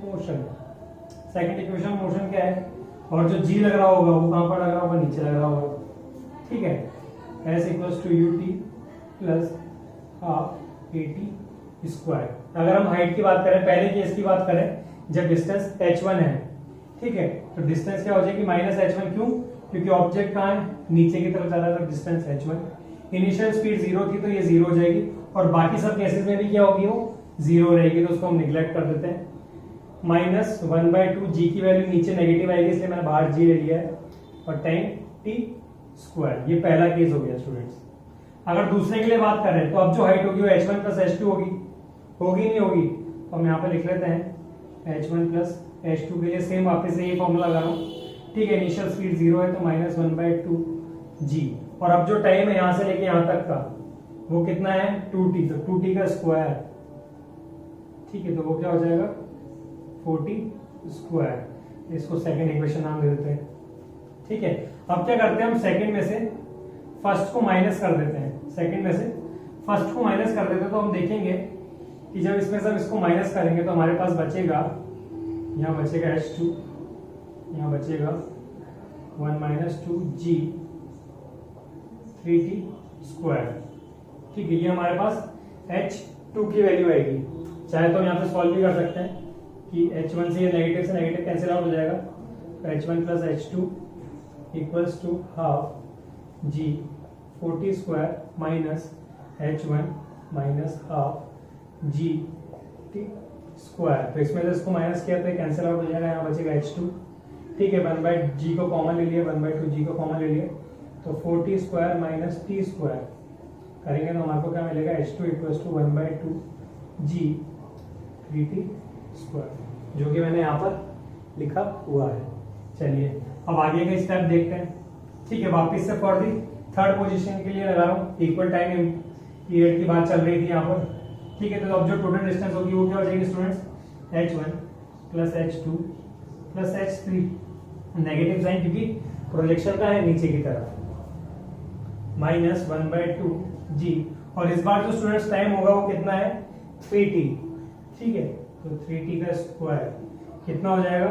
motion, second equation of motion क्या है, और जो g लग रहा होगा वो कहां पर लग रहा होगा, नीचे लग रहा होगा। ठीक है, s = ut + ½ at²। अगर हम हाइट की बात करें, पहले केस की बात करें जब डिस्टेंस h1 है, ठीक है, तो डिस्टेंस क्या हो जाएगी -h1। क्यों? क्योंकि ऑब्जेक्ट कहाँ है, नीचे की तरफ जा रहा है, तो डिस्टेंस h1। इनिशियल स्पीड 0 थी तो ये 0 हो जाएगी, और बाकी सब केसेस में भी क्या होगी, वो 0 रहेगी, तो उसको हम निगलेक्ट कर देते हैं। -1/2 g की वैल्यू नीचे नेगेटिव आएगी, इसलिए मैंने बाहर g ले लिया है, और टाइम t²। ये पहला केस हो गया स्टूडेंट्स। अगर दूसरे के लिए बात करें तो अब जो हाइट होगी वो h1 + h2 होगी, होगी नहीं होगी, तो हम यहाँ पे लिख लेते हैं h1 + h2 के लिए सेम वापस से ये फॉर्मूला लगा रहा हूँ। ठीक है, इनिशियल स्पीड 0 है तो -1/2 g, और अब जो टाइम है यहाँ से लेके यहाँ तक का वो कितना है 2t, तो 2t का स्क्वायर। ठीक है, तो वो क्या हो जाएगा 40²। इसको सेकंड इक्वेशन नाम दे देते हैं। ठीक है, अब क्या करते हैं हम सेकंड में से फर्स्ट को माइनस कर देते हैं, सेकंड में से फर्स्ट को माइनस कर देते हैं, तो हम देखेंगे कि जब इसमें से हम इसको माइनस करेंगे तो हमारे पास बचेगा, यहाँ बचेगा h2, यहाँ बचेगा 1 - 2g 3t²। ठीक है, ये हमारे पास h2 की वैल्यू आएगी। चाहे तो यहाँ पे सॉल्व भी कर सकते हैं कि h1 से नेगेटिव कैंसिल आउट हो जाएगा, तो h1 + h2 = ½ g 40² -h1 -½ g t²। तो इसमें से इसको माइनस किया तो कैंसिल आउट हो जाएगा, यहाँ बचेगा h2। ठीक है, 1/g को कॉमन ले लिया, 1/2g को कॉमन ले लिया, तो 40² -t² करेंगे तो हमारे को क्या मिलेगा, h2 = 1/2g 3t²। स्क्वायर, जो कि मैंने यहाँ पर लिखा हुआ है। चलिए अब आगे का स्टेप देखते हैं। ठीक है, वापिस से फॉर दी थर्ड पोजीशन के लिए लगा रहा हूँ। इक्वल टाइम पीरियड की बात चल रही थी यहाँ पर। ठीक है, तो अब जो टोटल डिस्टेंस होगी वो क्या हो जाएगी स्टूडेंट्स, h1 प्लस h2 प्लस h3, नेगेटिव साइन क्योंकि प्रोजेक्शन का है नीचे की तरफ, माइनस 1/2 g, और इस बार जो स्टूडेंट्स टाइम होगा वो कितना है 3t। ठीक है, तो 3t का स्क्वायर कितना हो जाएगा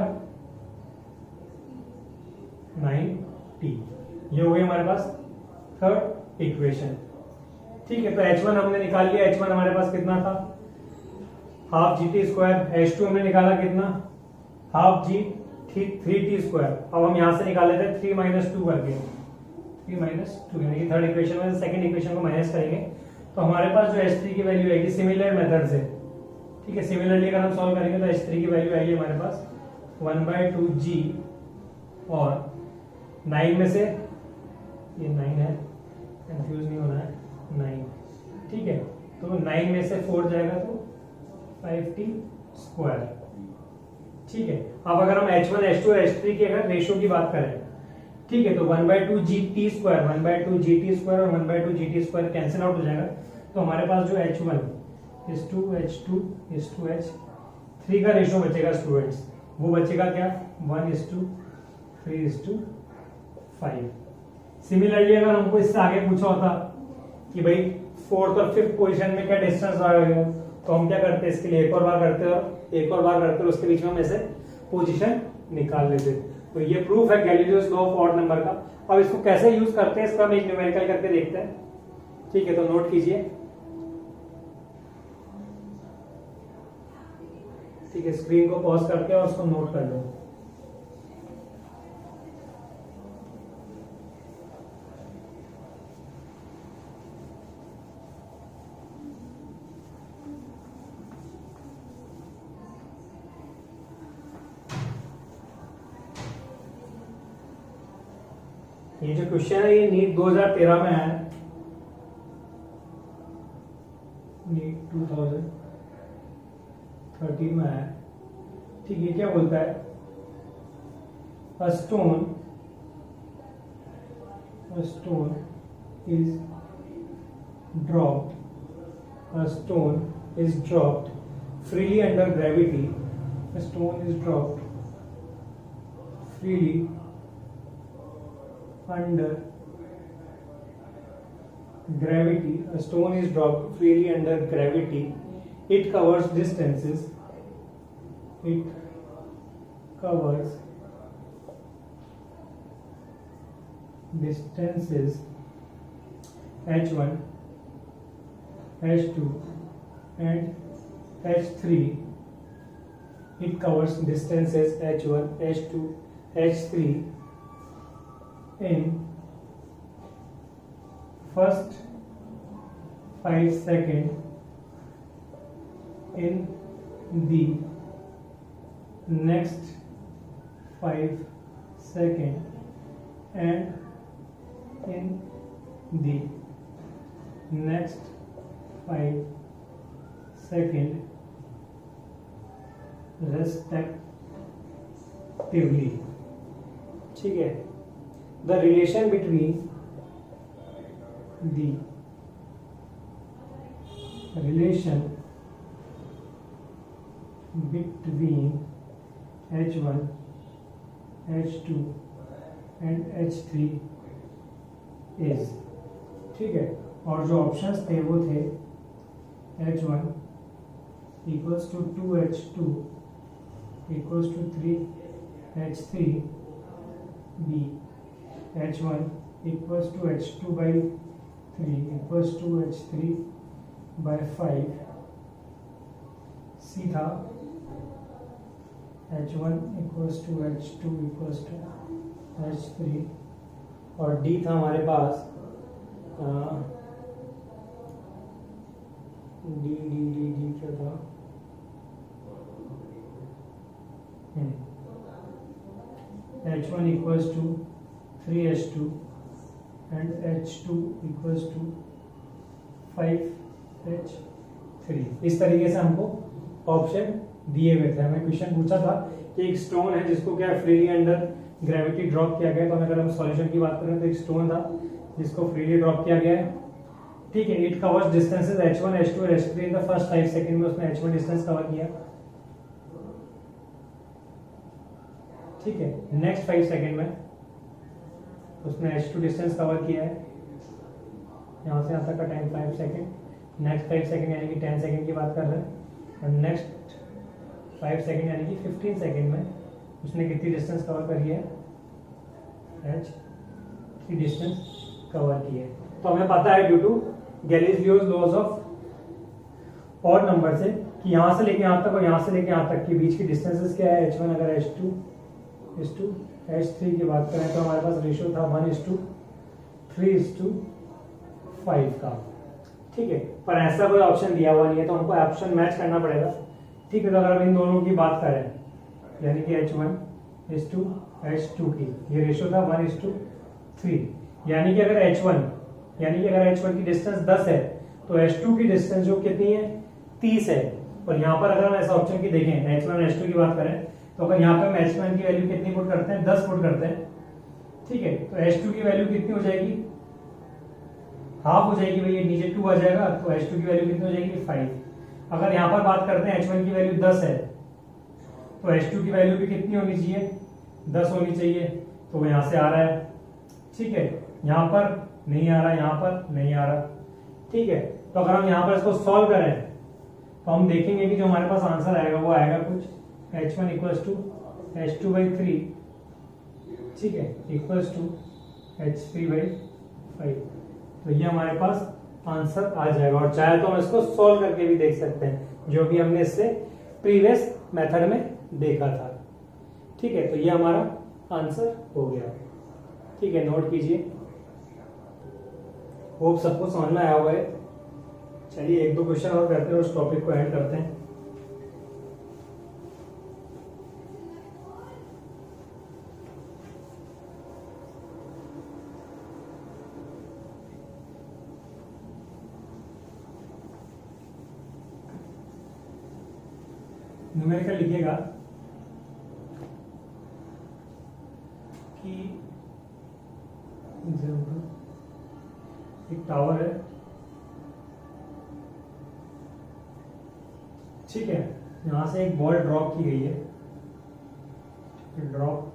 9t। ये हो गई हमारे पास थर्ड इक्वेशन। ठीक है, तो h1 हमने निकाल लिया। h1 हमारे पास कितना था, half G T square. h2 हमने निकाला कितना, हाफ जी 3t स्क्वायर। अब हम यहां से निकाल लेते हैं 3 - 2 करके, 3 - 2 यानी कि थर्ड इक्वेशन में सेकंड इक्वेशन को माइनस करेंगे तो हमारे पास जो h3 की वैल्यू आएगी सिमिलर मेथड से। ठीक है, सिमिलरली अगर हम सॉल्व करेंगे तो h3 की वैल्यू आएगी हमारे पास 1/2 g, और 9 में से ये 9 है, कंफ्यूज नहीं होना है, 9। ठीक है, तो 9 में से 4 जाएगा तो 5t स्क्वायर। ठीक है, अब अगर हम h1 h2 h3 की अगर रेशियो की बात करें, ठीक है, तो 1/2 gt स्क्वायर, 1/2 gt स्क्वायर और 1/2 gt स्क्वायर कैंसिल आउट हो जाएगा। तो हमारे पास जो h1 h2 h3 का रेशियो बचेगा स्टूडेंट्स, वो बचेगा क्या 1:3:5। सिमिलरली अगर हमको इससे आगे पूछा होता कि भाई फोर्थ और फिफ्थ पोजीशन में क्या डिस्टेंस आएगा, तो हम क्या करते हैं इसके लिए एक और बार करते और उसके बीच में हम ऐसे पोजीशन निकाल लेते। तो ये प्रूफ है Galileo's law of odd number का। अब इसको कैसे यूज करते हैं इसका हम एक न्यूमेरिकल करके देखते हैं। ठीक है, तो नोट कीजिए। ठीक है, स्क्रीन को पॉज करके और उसको नोट कर लो। ये जो क्वेश्चन है ये नीट 2013 में है, नीट 2013 में है। ठीक है, क्या बोलता है, a stone is dropped freely under gravity. A stone is dropped freely under gravity. A stone is dropped freely under gravity. It covers distances. It covers distances h1, h2 and h3. It covers distances h1, h2, h3 in first 5 seconds, in the next 5 seconds, and in the next 5 seconds respectively. ठीक है, the relation between h1, h2 and h3 is, ठीक है, और जो options थे वो थे h1 equals to 2h2 equals to 3h3, b h1 equals to h2 by 3 equals to h3 by 5, c था h1 equals to h2 equals to h3, और d था हमारे पास d क्या था, h1 equals to 3h2 and h2 equals to 5h3। इस तरीके से हमको ऑप्शन दिए हुए थे। हमें क्वेश्चन पूछा था कि एक स्टोन है जिसको क्या फ्रीली अंडर ग्रेविटी ड्रॉप किया गया। तो अगर हम सॉल्यूशन की बात करें तो एक स्टोन था जिसको फ्रीली ड्रॉप किया गया है, ठीक है। It covers distances h1 h2 और h3 in the first 5 second में उसने h1 डिस्टेंस कवर किया, ठीक है। नेक्स्ट 5 सेकंड में उसने h2 डिस्टेंस कवर किया है, यहाँ से यहाँ तक का टाइम 5 सेकंड। नेक्स्ट 5 सेकंड यानी कि 10 सेकंड की बात कर रहे हैं, और नेक्स्ट 5 सेकंड यानी कि 15 सेकंड में उसने कितनी डिस्टेंस कवर करी है, h3 डिस्टेंस कवर की है। तो हमें पता है due to Galileo's laws of odd number से कि यहाँ से लेके यहाँ तक और यहाँ से लेके यहाँ तक के बीच की डिस्टेंसेस क्या है, h1 अगर h2 h3 की बात करें तो हमारे पास रेशियो था 1:3:5 का, ठीक है। पर ऐसा कोई ऑप्शन दिया हुआ नहीं है तो हमको ऑप्शन मैच करना पड़ेगा, ठीक है। तो अगर हम इन दोनों की बात करें यानी कि h1 h2 h2 की ये रेशियो था 1:3, यानी कि अगर h1 की डिस्टेंस 10 है तो h2 की डिस्टेंस जो कितनी है 30 है। और यहाँ पर अगर हम ऐसा ऑप्शन की देखें h1 h2 की बात करें तो अगर यहाँ पे हम h1 की वैल्यू कितनी पुट करते हैं 10 पुट करते हैं, ठीक है। तो h2 की वैल्यू कितनी हो जाएगी, हाफ हो जाएगी भैया, नीचे 2 आ जाएगा तो h2 की वैल्यू कितनी हो जाएगी 5। अगर यहाँ पर बात करते हैं h1 की वैल्यू 10 है तो h2 की वैल्यू भी कितनी होनी चाहिए 10 होनी चाहिए, तो वो यहाँ से आ रहा है, ठीक है। यहाँ पर नहीं आ रहा, यहाँ पर नहीं आ रहा, ठीक है। तो अगर हम यहाँ पर इसको सॉल्व करें तो हम देखेंगे कि जो हमारे पास आंसर आएगा वो आएगा कुछ h1 = h2/3, ठीक है, = h3/5। तो ये हमारे पास आंसर आ जाएगा। और चाहे तो हम इसको सॉल्व करके भी देख सकते हैं जो भी हमने इससे प्रीवियस मेथड में देखा था, ठीक है। तो ये हमारा आंसर हो गया, ठीक है। नोट कीजिए, होप सबको समझ में आया हुआ है। चलिए एक दो क्वेश्चन और करते हैं और उस टॉपिक को एंड करते हैं। न्यूमेरिकल लिखिएगा कि एग्जाम्पल एक टावर है, ठीक है। यहां से एक बॉल ड्रॉप की गई है, ड्रॉप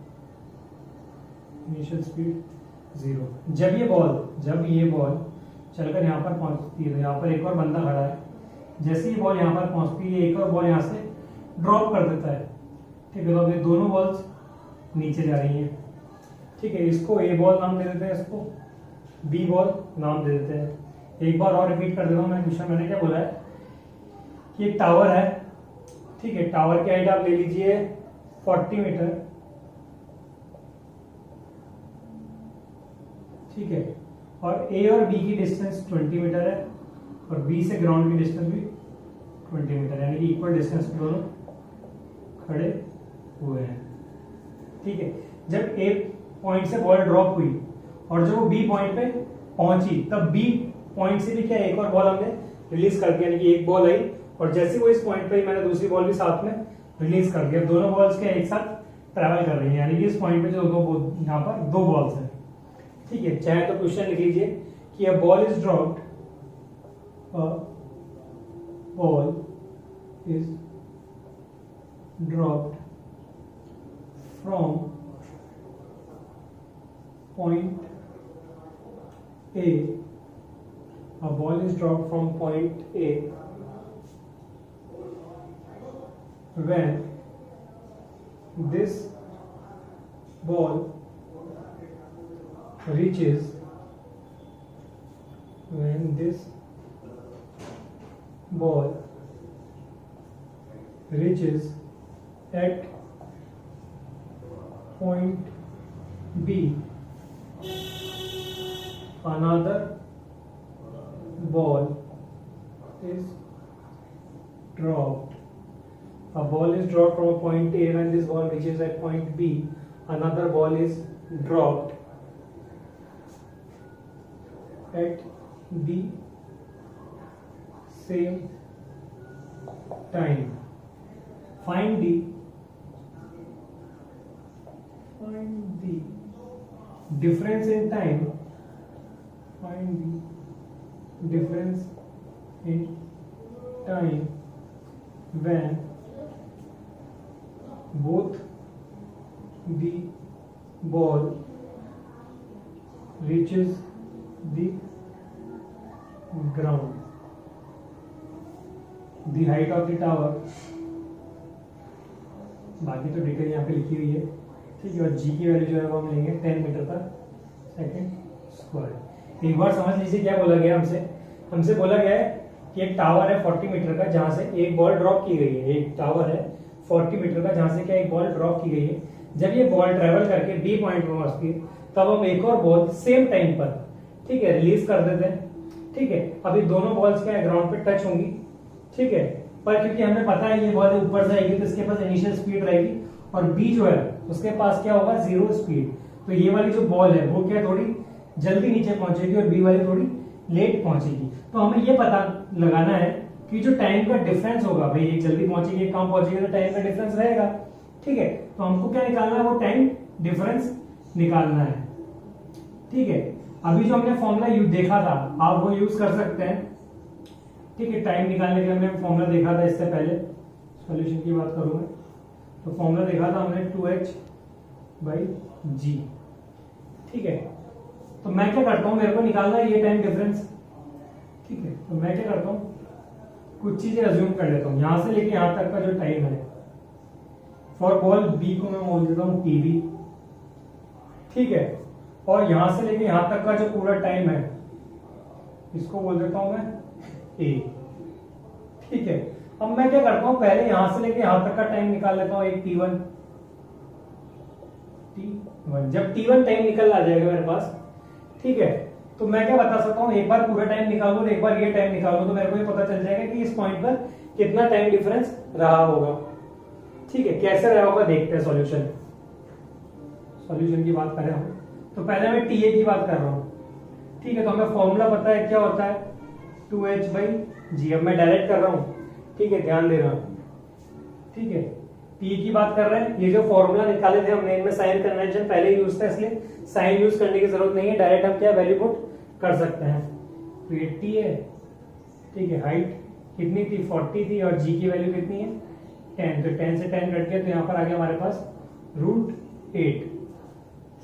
इनिशियल स्पीड 0। जब ये बॉल चलकर यहाँ पर पहुंचती है तो यहाँ पर एक और बंदा खड़ा है, जैसे ही बॉल यहाँ पर पहुंचती है एक और बॉल यहाँ से ड्रॉप कर देता है, ठीक है। तो अब ये दोनों बॉल्स नीचे जा रही हैं, ठीक है। इसको ए बॉल नाम दे देते हैं, इसको बी बॉल नाम दे देते हैं। एक बार और रिपीट कर देता हूँ मैं क्वेश्चन, मैंने क्या बोला है कि एक टावर है, ठीक है। टावर की हाइट आप ले लीजिए 40 मीटर, ठीक है। और ए और बी की डिस्टेंस 20 मीटर है और बी से ग्राउंड की डिस्टेंस भी 20 मीटर, यानी कि इक्वल डिस्टेंस पे दोनों खड़े हुए हैं, ठीक है। जब ए पॉइंट से बॉल ड्रॉप हुई और जब वो बी पॉइंट पे पहुंची तब बी पॉइंट से भी क्या एक और बॉल हमने रिलीज कर दिया, यानी कि एक बॉल आई और जैसे वो इस पॉइंट पे मैंने दूसरी बॉल भी साथ में रिलीज कर दिया। दोनों बॉल्स क्या एक साथ ट्रैवल कर रही हैं, यानी कि इस पॉइंट पे जो यहाँ पर दो बॉल्स हैं, ठीक है। चाहे तो क्वेश्चन लिख लीजिए कि a ball is dropped, dropped from point A. A ball is dropped from point A when this ball reaches at point B, another ball is dropped. A ball is dropped from point A. When this ball reaches at point B, another ball is dropped at the same time. Find the difference in time, find the difference in time when both the ball reaches the ground. The height of the tower, बाकी तो detail यहाँ पे लिखी हुई है, ठीक है। और जी की वैल्यू जो है वो हम लेंगे 10 मीटर पर सेकेंड स्क्वायर। एक बार समझ लीजिए क्या बोला गया हमसे बोला गया है कि एक टावर है 40 मीटर का जहां से एक बॉल ड्रॉप की गई है। एक टावर है 40 मीटर का जहां से क्या एक बॉल ड्रॉप की गई है। जब ये बॉल ट्रेवल करके बी पॉइंट पर पहुंचती है तब हम एक और बॉल सेम टाइम पर, ठीक है, रिलीज कर देते हैं, ठीक है। अभी दोनों बॉल्स क्या है ग्राउंड पे टच होंगी, ठीक है। पर क्योंकि हमें पता है ये बॉल ऊपर से आएगी तो इसके पास इनिशियल स्पीड रहेगी और बी जो है उसके पास क्या होगा, जीरो स्पीड। तो ये वाली जो बॉल है वो क्या थोड़ी जल्दी नीचे पहुंचेगी और बी वाली थोड़ी लेट पहुंचेगी। तो हमें ये पता लगाना है कि जो टाइम का डिफरेंस होगा, भाई एक जल्दी पहुंचेगी एक कम पहुंचेगी तो टाइम का डिफरेंस रहेगा, ठीक है। तो हमको क्या निकालना है, वो टाइम डिफरेंस निकालना है, ठीक है। अभी जो हमने फॉर्मूला देखा था आप वो यूज कर सकते हैं, ठीक है। टाइम निकालने के लिए हमने फॉर्मूला देखा था इससे पहले, सॉल्यूशन की बात करूं मैं तो फॉर्मूला देखा था हमने 2h/g, ठीक है। तो मैं क्या करता हूं, मेरे को निकालना है ये टाइम डिफरेंस, ठीक है। तो मैं क्या करता हूं, कुछ चीजें अज्यूम कर लेता हूं। यहां से लेके यहां तक का जो टाइम है फॉर बॉल बी को मैं बोल देता हूं टीबी, ठीक है। और यहां से लेके यहां तक का जो पूरा टाइम है इसको बोल देता हूं मैं ए, ठीक है। अब मैं क्या करता हूं, पहले यहां से लेके यहां तक का टाइम निकाल लेता हूं, एक T1। जब T1 टाइम निकल आ जाएगा मेरे पास, ठीक है, तो मैं क्या बता सकता हूं, एक बार पूरा टाइम निकालूं और एक बार ये टाइम निकालूं तो मेरे को ये पता चल जाएगा कि इस पॉइंट पर कितना टाइम डिफरेंस रहा होगा, ठीक है। कैसे रहा होगा देखते हैं सॉल्यूशन की बात करें हम तो पहले मैं TA की बात कर रहा हूं, ठीक है। तो हमें फॉर्मूला पता है क्या होता है, 2h/g। अब मैं डायरेक्ट कर रहा हूं, ठीक है, ध्यान देना, ठीक है। T की बात कर रहे हैं, ये जो फॉर्मूला निकाले थे हमने इनमें साइन कन्वेंशन पहले यूज था, इसलिए साइन यूज करने की जरूरत नहीं है, डायरेक्ट हम क्या वैल्यू पुट कर सकते हैं। तो ये T है, ठीक है। हाइट कितनी थी, 40 थी और g की वैल्यू कितनी है 10। तो 10 से 10 कट गया तो यहाँ पर आ गया हमारे पास √8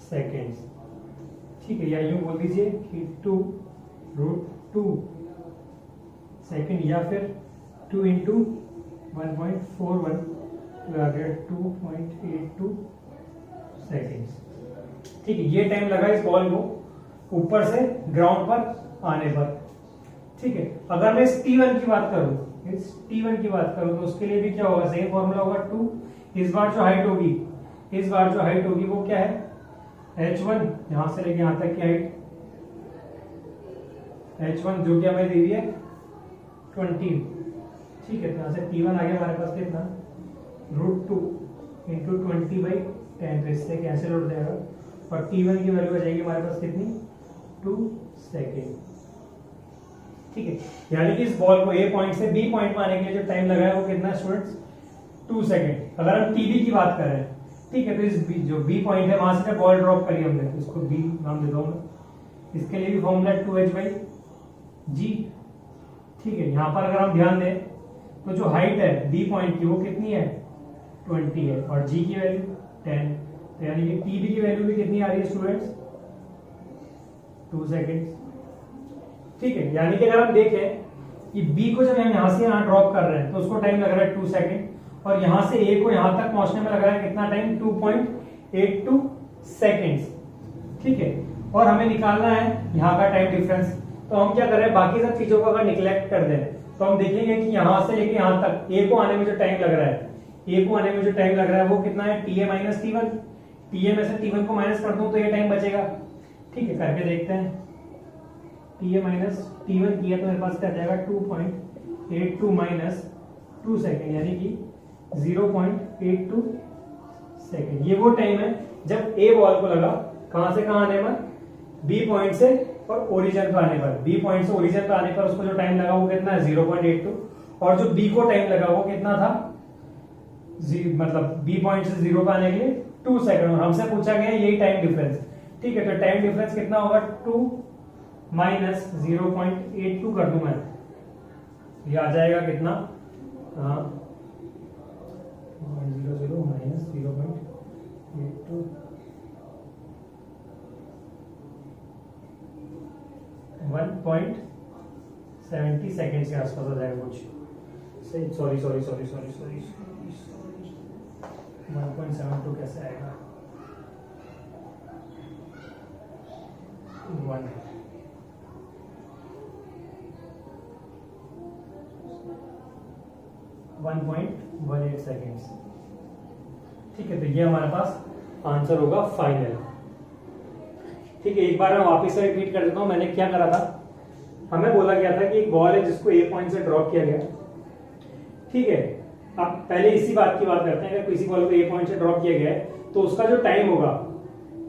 सेकेंड्स, ठीक है। या यूं बोल दीजिए कि 2√2 सेकेंड या फिर 2 × 1.41 तो आ गया 2.82 सेकेंड्स, ठीक है। ये टाइम लगा इस बॉल को ऊपर से ग्राउंड पर आने पर, ठीक है। अगर मैं इस T1 की बात करूं तो उसके लिए भी क्या होगा, सेम फॉर्मूला होगा 2। इस बार जो हाइट होगी वो क्या है, h1, यहां से लेके यहां तक की हाइट h1 जो कि हमें दी हुई है 20, ठीक है। तो यहां से T1 आ गया हमारे पास कितना, √2 × 20/10, तो इससे कैंसिल हो जाएगा और T1 की वैल्यू आ जाएगी हमारे पास कितनी, 2 सेकेंड, ठीक है। यानी कि इस बॉल को A पॉइंट से B पॉइंट में आने के लिए जो टाइम लगा है वो कितना स्टूडेंट्स, 2 सेकेंड। अगर हम TB की बात करें, ठीक है, तो इस जो B पॉइंट है वहां से बॉल ड्रॉप करी हमने, इसको B नाम देता हूं मैं। इसके लिए भी फॉर्मूला 2h/g, ठीक है। यहां पर अगर हम ध्यान दें तो जो हाइट है B पॉइंट की वो कितनी है, 20 है और G की वैल्यू 10। तो यानी कि TB की वैल्यू भी कितनी आ रही है स्टूडेंट्स, 2 सेकेंड, ठीक है। यानी कि अगर हम देखें कि B को जब हम यहां से यहां ड्रॉप कर रहे हैं तो उसको टाइम लग रहा है 2 सेकेंड और यहां से A को यहां तक पहुंचने में लग रहा है कितना टाइम, 2.82 सेकेंड्स, ठीक है। और हमें निकालना है यहाँ का टाइम डिफरेंस। तो हम क्या करें, बाकी सब चीजों को अगर निगलेक्ट कर दें तो हम देखेंगे कि यहां से लेके यहां तक A को आने में जो टाइम लग रहा है वो कितना है, TA - T1। TA में से T1 को माइनस कर दूं तो ये टाइम बचेगा, ठीक है। करके देखते हैं, TA - T1 किया तो मेरे पास क्या जाएगा, 2.82 - 2 सेकेंड यानी कि 0.82 सेकेंड। ये वो टाइम है जब A बॉल को लगा कहां से कहां आने पर, B पॉइंट से और ओरिजिन पर आने पर। B पॉइंट से ओरिजिन पर आने पर उसको जो टाइम लगा वो कितना है, 0.82। और जो B को टाइम लगा वो कितना था, मतलब बी पॉइंट से 0 पे आने के लिए 2 सेकंड, और हमसे पूछा गया यही टाइम डिफरेंस। ठीक है, तो टाइम डिफरेंस कितना होगा, 2 माइनस 0.82 कर दूं मैं, ये आ जाएगा कितना, 0 माइनस 0.82 1.70 सेकेंड के आसपास आ जाएगा कुछ, सॉरी 1.72 कैसे आएगा, 1.18 सेकेंड्स। ठीक है, तो ये हमारे पास आंसर होगा फाइनल। ठीक है, एक बार मैं वापस से रिपीट कर देता हूं, मैंने क्या करा था, हमें बोला गया था कि एक बॉल है जिसको ए पॉइंट से ड्रॉप किया गया। ठीक है, अब पहले इसी बात की बात करते हैं, अगर किसी बॉल को ए पॉइंट से ड्रॉप किया गया है तो उसका जो टाइम होगा,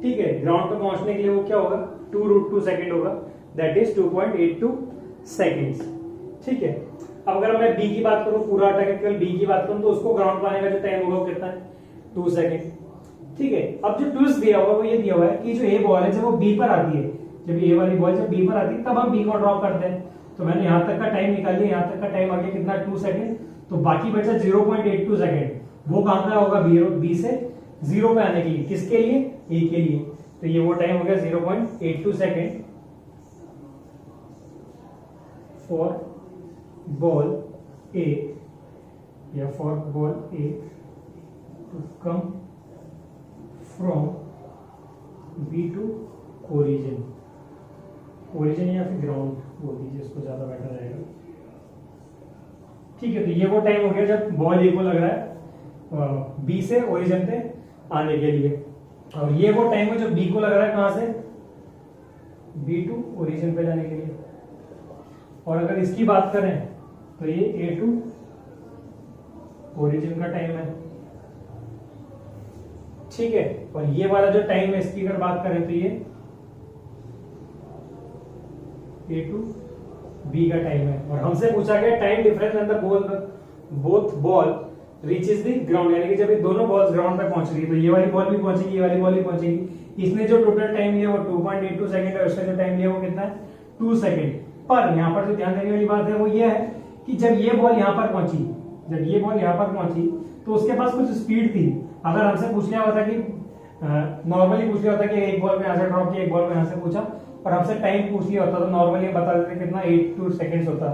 ठीक है, ग्राउंड पे पहुंचने के लिए वो क्या होगा, 2√2 सेकेंड होगा, दैट इज 2.82 सेकेंड्स। ठीक है, अब अगर मैं बी की बात करूं, पूरा हटा के केवल बी की बात करूं, तो उसको ग्राउंड पे आने का जो टाइम होगा वो कितना है, 2 सेकेंड। ठीक है, अब जो ट्विस्ट दिया हुआ है वो ये दिया हुआ है कि जो ए बॉल है जब वो बी पर आती है, जब ये वाली बॉल जब बी पर आती है तब हम बी को ड्रॉप करते हैं। तो मैंने यहां तक का टाइम निकाल लिया, यहां तक का टाइम आ गया कितना, 2 सेकेंड, तो बाकी बचा 0.82 सेकेंड, वो कहां का होगा, बी से 0 पे आने के लिए, किसके लिए, ए के लिए। तो ये वो टाइम हो गया 0.82 सेकेंड फॉर बॉल ए, या for ball A to come from B to origin, origin या फिर ग्राउंड बोल दीजिए, इसको ज्यादा बेटर रहेगा। ठीक है, तो ये वो टाइम हो गया जब बॉल ए को लग रहा है बी से ओरिजिन पे आने के लिए, और ये वो टाइम है जब बी को लग रहा है कहां से, बी टू ओरिजिन पे जाने के लिए। और अगर इसकी बात करें तो ये ए टू ओरिजिन का टाइम है। ठीक है, और ये वाला जो टाइम है इसकी अगर बात करें तो ये ए टू बी का टाइम है, और हमसे पूछा गया time difference when the both ball reaches the ground, यानी कि जब ये दोनों बॉल्स ग्राउंड पे पहुंच रही है, तो ये वाली बॉल भी पहुंचेगी, ये वाली बॉल भी पहुंचेगी। इसने जो टोटल टाइम लिया वो 2.82 सेकंड है, और इसका जो टाइम लिया वो कितना है, 2 सेकंड। पर यहाँ पर जो ध्यान देने वाली बात है वो ये है कि जब ये बॉल यहाँ पर पहुंची, जब ये बॉल यहाँ पर पहुंची तो उसके पास कुछ स्पीड थी। अगर हमसे पूछ लिया होता कि नॉर्मली पूछ लिया होता कि एक बॉल में यहाँ से ड्रॉप किया, एक बॉल में यहाँ से पूछा, और हमसे टाइम पूछ लिया होता तो नॉर्मली बता देते कितना 82 सेकंड्स होता।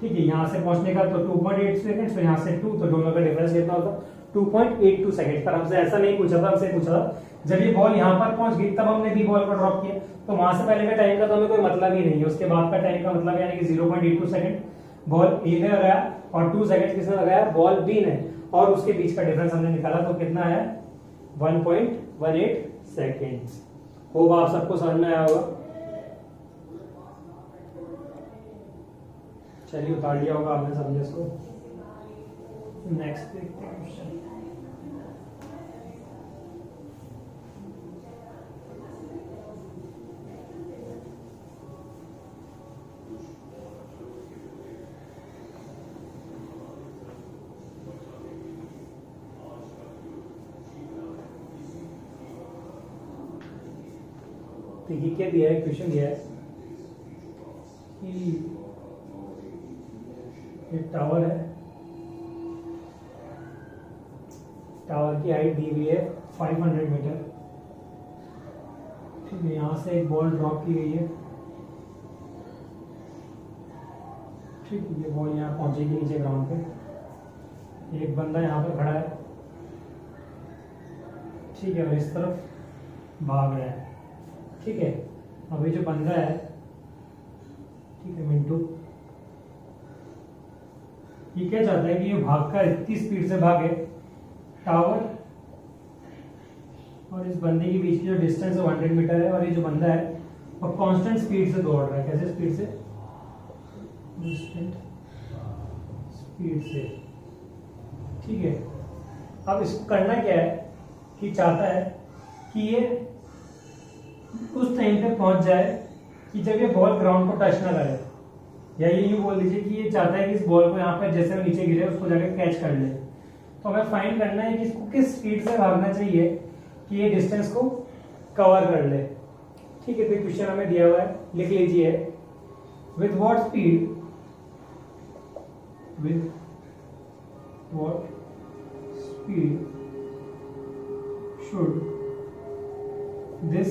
ठीक है, यहाँ से पहुंचने का तो 2.8 सेकंड्स, तो यहाँ से 2, तो दोनों का डिफरेंस कितना होता, 2.82 सेकंड। पर हमसे ऐसा नहीं पूछा था, हमसे पूछा था जब ये बॉल यहाँ पर पहुंच गई तब हमने बी बॉल को ड्रॉप किया, तो वहां से पहले का टाइम का तो हमें कोई मतलब ही नहीं है, उसके बाद का टाइम का मतलब यानी कि 0.82 सेकंड बॉल ए ने लगाया और 2 सेकंड किसने लगाया, बॉल बी ने, और उसके बीच का डिफरेंस हमने निकाला तो कितना है, 1.18 सेकेंड। होप आप सबको समझ में आया होगा। चलिए उतार लिया होगा आपने समझे इसको। नेक्स्ट देखते हैं क्वेश्चन। देखिए क्या दिया है, क्वेश्चन दिया है कि एक टावर है, टावर की हाइट दी हुई है 500 मीटर। ठीक है, यहां से एक बॉल ड्रॉप की गई है। ठीक है, ये बॉल यहाँ पहुंचेगी नीचे ग्राउंड पे, एक बंदा यहाँ पर खड़ा है। ठीक है, और इस तरफ भाग रहा है। ठीक है, अभी जो बंदा है, ठीक है मिंटू, ये क्या चाहता है कि ये भागकर इतनी स्पीड से भागे, टावर और इस बंदे के बीच की जो डिस्टेंस है 100 मीटर है, और ये जो बंदा है वो कांस्टेंट स्पीड से दौड़ रहा है। कैसे स्पीड से, कांस्टेंट स्पीड से। ठीक है, अब इसको करना क्या है कि चाहता है कि ये उस टाइम पे पहुंच जाए कि जब ये बॉल ग्राउंड को टच ना करे, या ये यूं बोल दीजिए कि ये चाहता है कि इस बॉल को यहाँ पे जैसे नीचे गिरे उसको जाकर कैच कर ले। तो तो हमें फाइंड करना है कि इसको किस स्पीड से भागना चाहिए कि ये डिस्टेंस को कवर कर ले। ठीक है, तो क्वेश्चन हमें दिया हुआ है, लिख लीजिए। With what speed, with what speed should this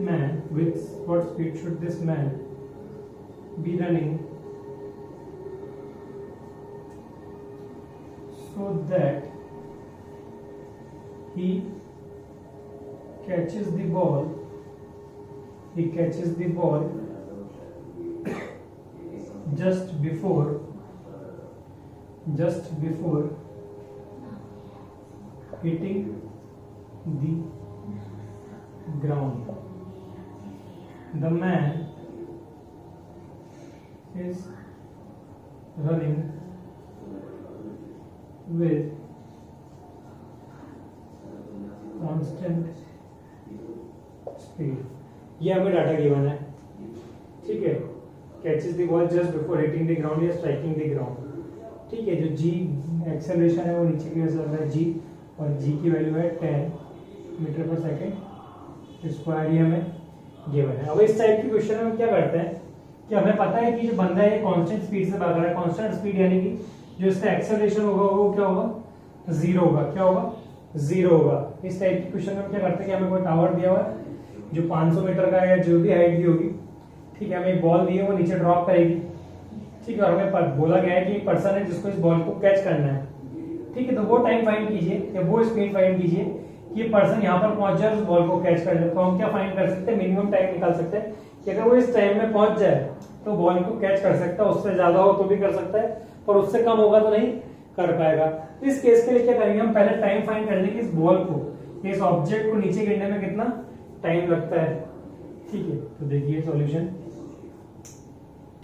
man, with what speed should this man be running so that he catches the ball just before hitting the ground. The man is running with constant speed. ये हमें data given है। ठीक है, catches the ball just before hitting the ground या striking the ground. ठीक है, जो जी acceleration है वो नीचे की ओर चल रहा है जी, और जी की वैल्यू है 10 मीटर पर सेकेंड स्क्वायर, ये हमें गिवन है। अब इस टाइप के क्वेश्चन में हम क्या करते हैं कि हमें पता है कि जो बंदा है कांस्टेंट स्पीड से भाग रहा है। कांस्टेंट स्पीड यानी कि जो इसका एक्सेलरेशन होगा वो क्या होगा, जीरो होगा। क्या होगा, जीरो होगा। इस टाइप के क्वेश्चन में हम क्या करते हैं कि हमें कोई टावर दिया हुआ है जो 500 मीटर का है या जो भी हाइट की होगी। ठीक है, हमें एक बॉल दी है, वो नीचे ड्रॉप करेगी। ठीक है, और हमें बोला गया है कि एक पर्सन है जिसको इस बॉल को कैच करना है। ठीक है, तो वो टाइम फाइंड कीजिए या वो स्पीड फाइंड कीजिए ये पर्सन यहाँ पर पहुंच जाए, उस बॉल को कैच कर ले। तो हम क्या फाइंड कर सकते हैं, मिनिमम टाइम निकाल सकते हैं कि अगर वो इस टाइम में पहुंच जाए तो बॉल को कैच कर सकता है। उससे ज्यादा हो तो भी कर सकता है, पर उससे कम होगा तो नहीं कर पाएगा। इस केस के लिए क्या करेंगे, हम पहले टाइम फाइंड कर लेंगे इस बॉल को, इस ऑब्जेक्ट को नीचे गिरने में कितना टाइम लगता है। ठीक है, तो देखिए सॉल्यूशन।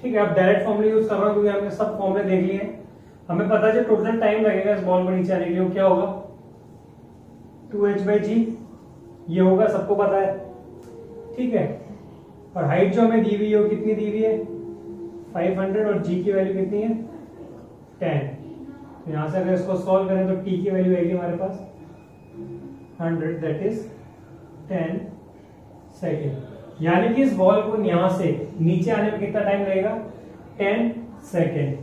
ठीक है, अब डायरेक्ट फॉर्मूला यूज कर रहा हूँ क्योंकि हमने सब फॉर्मूले देख लिए। हमें पता है टोटल टाइम लगेगा इस बॉल को नीचे आने के लिए, वो क्या होगा 2h/g, ये होगा, सबको पता है। ठीक है, और हाइट जो हमें दी हुई है वो कितनी दी हुई है 500, और g की वैल्यू कितनी है 10। तो यहां से अगर इसको सॉल्व करें तो t की वैल्यू आएगी हमारे पास 100, दैट इज 10 सेकेंड। यानी कि इस बॉल को यहां से नीचे आने में कितना टाइम लगेगा 10 सेकेंड।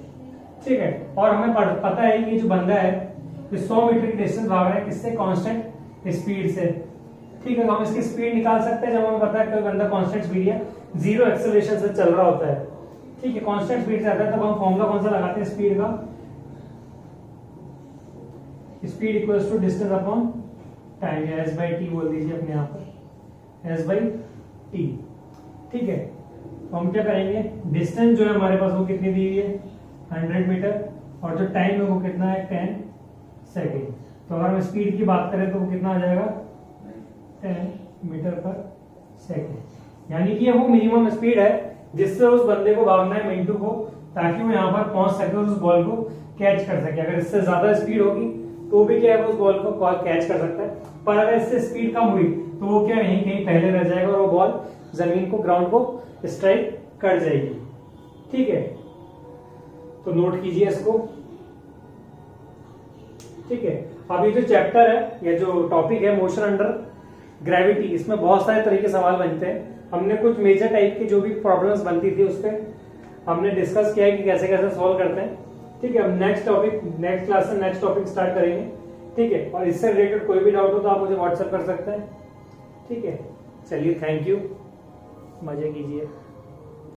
ठीक है, और हमें पता है कि जो बंदा है 100 मीटर की डिस्टेंस भाग रहा है किससे, कांस्टेंट स्पीड से। ठीक है, तो हम इसकी स्पीड निकाल सकते हैं जब हमें पता है कोई बंदा कांस्टेंट स्पीड या जीरो एक्सेलरेशन से चल रहा होता है। ठीक है, कांस्टेंट स्पीड से आता है, तब हम फॉर्मूला कौन सा लगाते हैं स्पीड का, speed equals to distance upon time, या s/t बोल दीजिए अपने यहाँ पर, s/t। ठीक है, तो हम क्या करेंगे, डिस्टेंस जो है हमारे पास वो कितनी दी हुई है 100 मीटर, और जो टाइम है वो कितना है 10 सेकेंड। तो अगर हम स्पीड की बात करें तो वो कितना आ जाएगा 10 मीटर पर सेकेंड। यानी कि वो मिनिमम स्पीड है जिससे उस बंदे को भागना है मिंटू को, ताकि वो यहाँ पर पहुंच सके और उस बॉल को कैच कर सके। अगर इससे ज्यादा स्पीड होगी तो भी क्या है, उस बॉल को कैच कर सकता है, पर अगर इससे स्पीड कम हुई तो वो क्या यहीं कहीं पहले रह जाएगा और वो बॉल जमीन को, ग्राउंड को स्ट्राइक कर जाएगी। ठीक है, तो नोट कीजिए इसको। ठीक है, अब ये जो चैप्टर है या जो टॉपिक है मोशन अंडर ग्रेविटी, इसमें बहुत सारे तरह के सवाल बनते हैं। हमने कुछ मेजर टाइप की जो भी प्रॉब्लम्स बनती थी उस पर हमने डिस्कस किया है कि कैसे कैसे सॉल्व करते हैं। ठीक है, अब नेक्स्ट क्लास से नेक्स्ट टॉपिक स्टार्ट करेंगे। ठीक है, और इससे रिलेटेड कोई भी डाउट हो तो आप मुझे व्हाट्सएप कर सकते हैं। ठीक है, चलिए, थैंक यू, मजे कीजिए।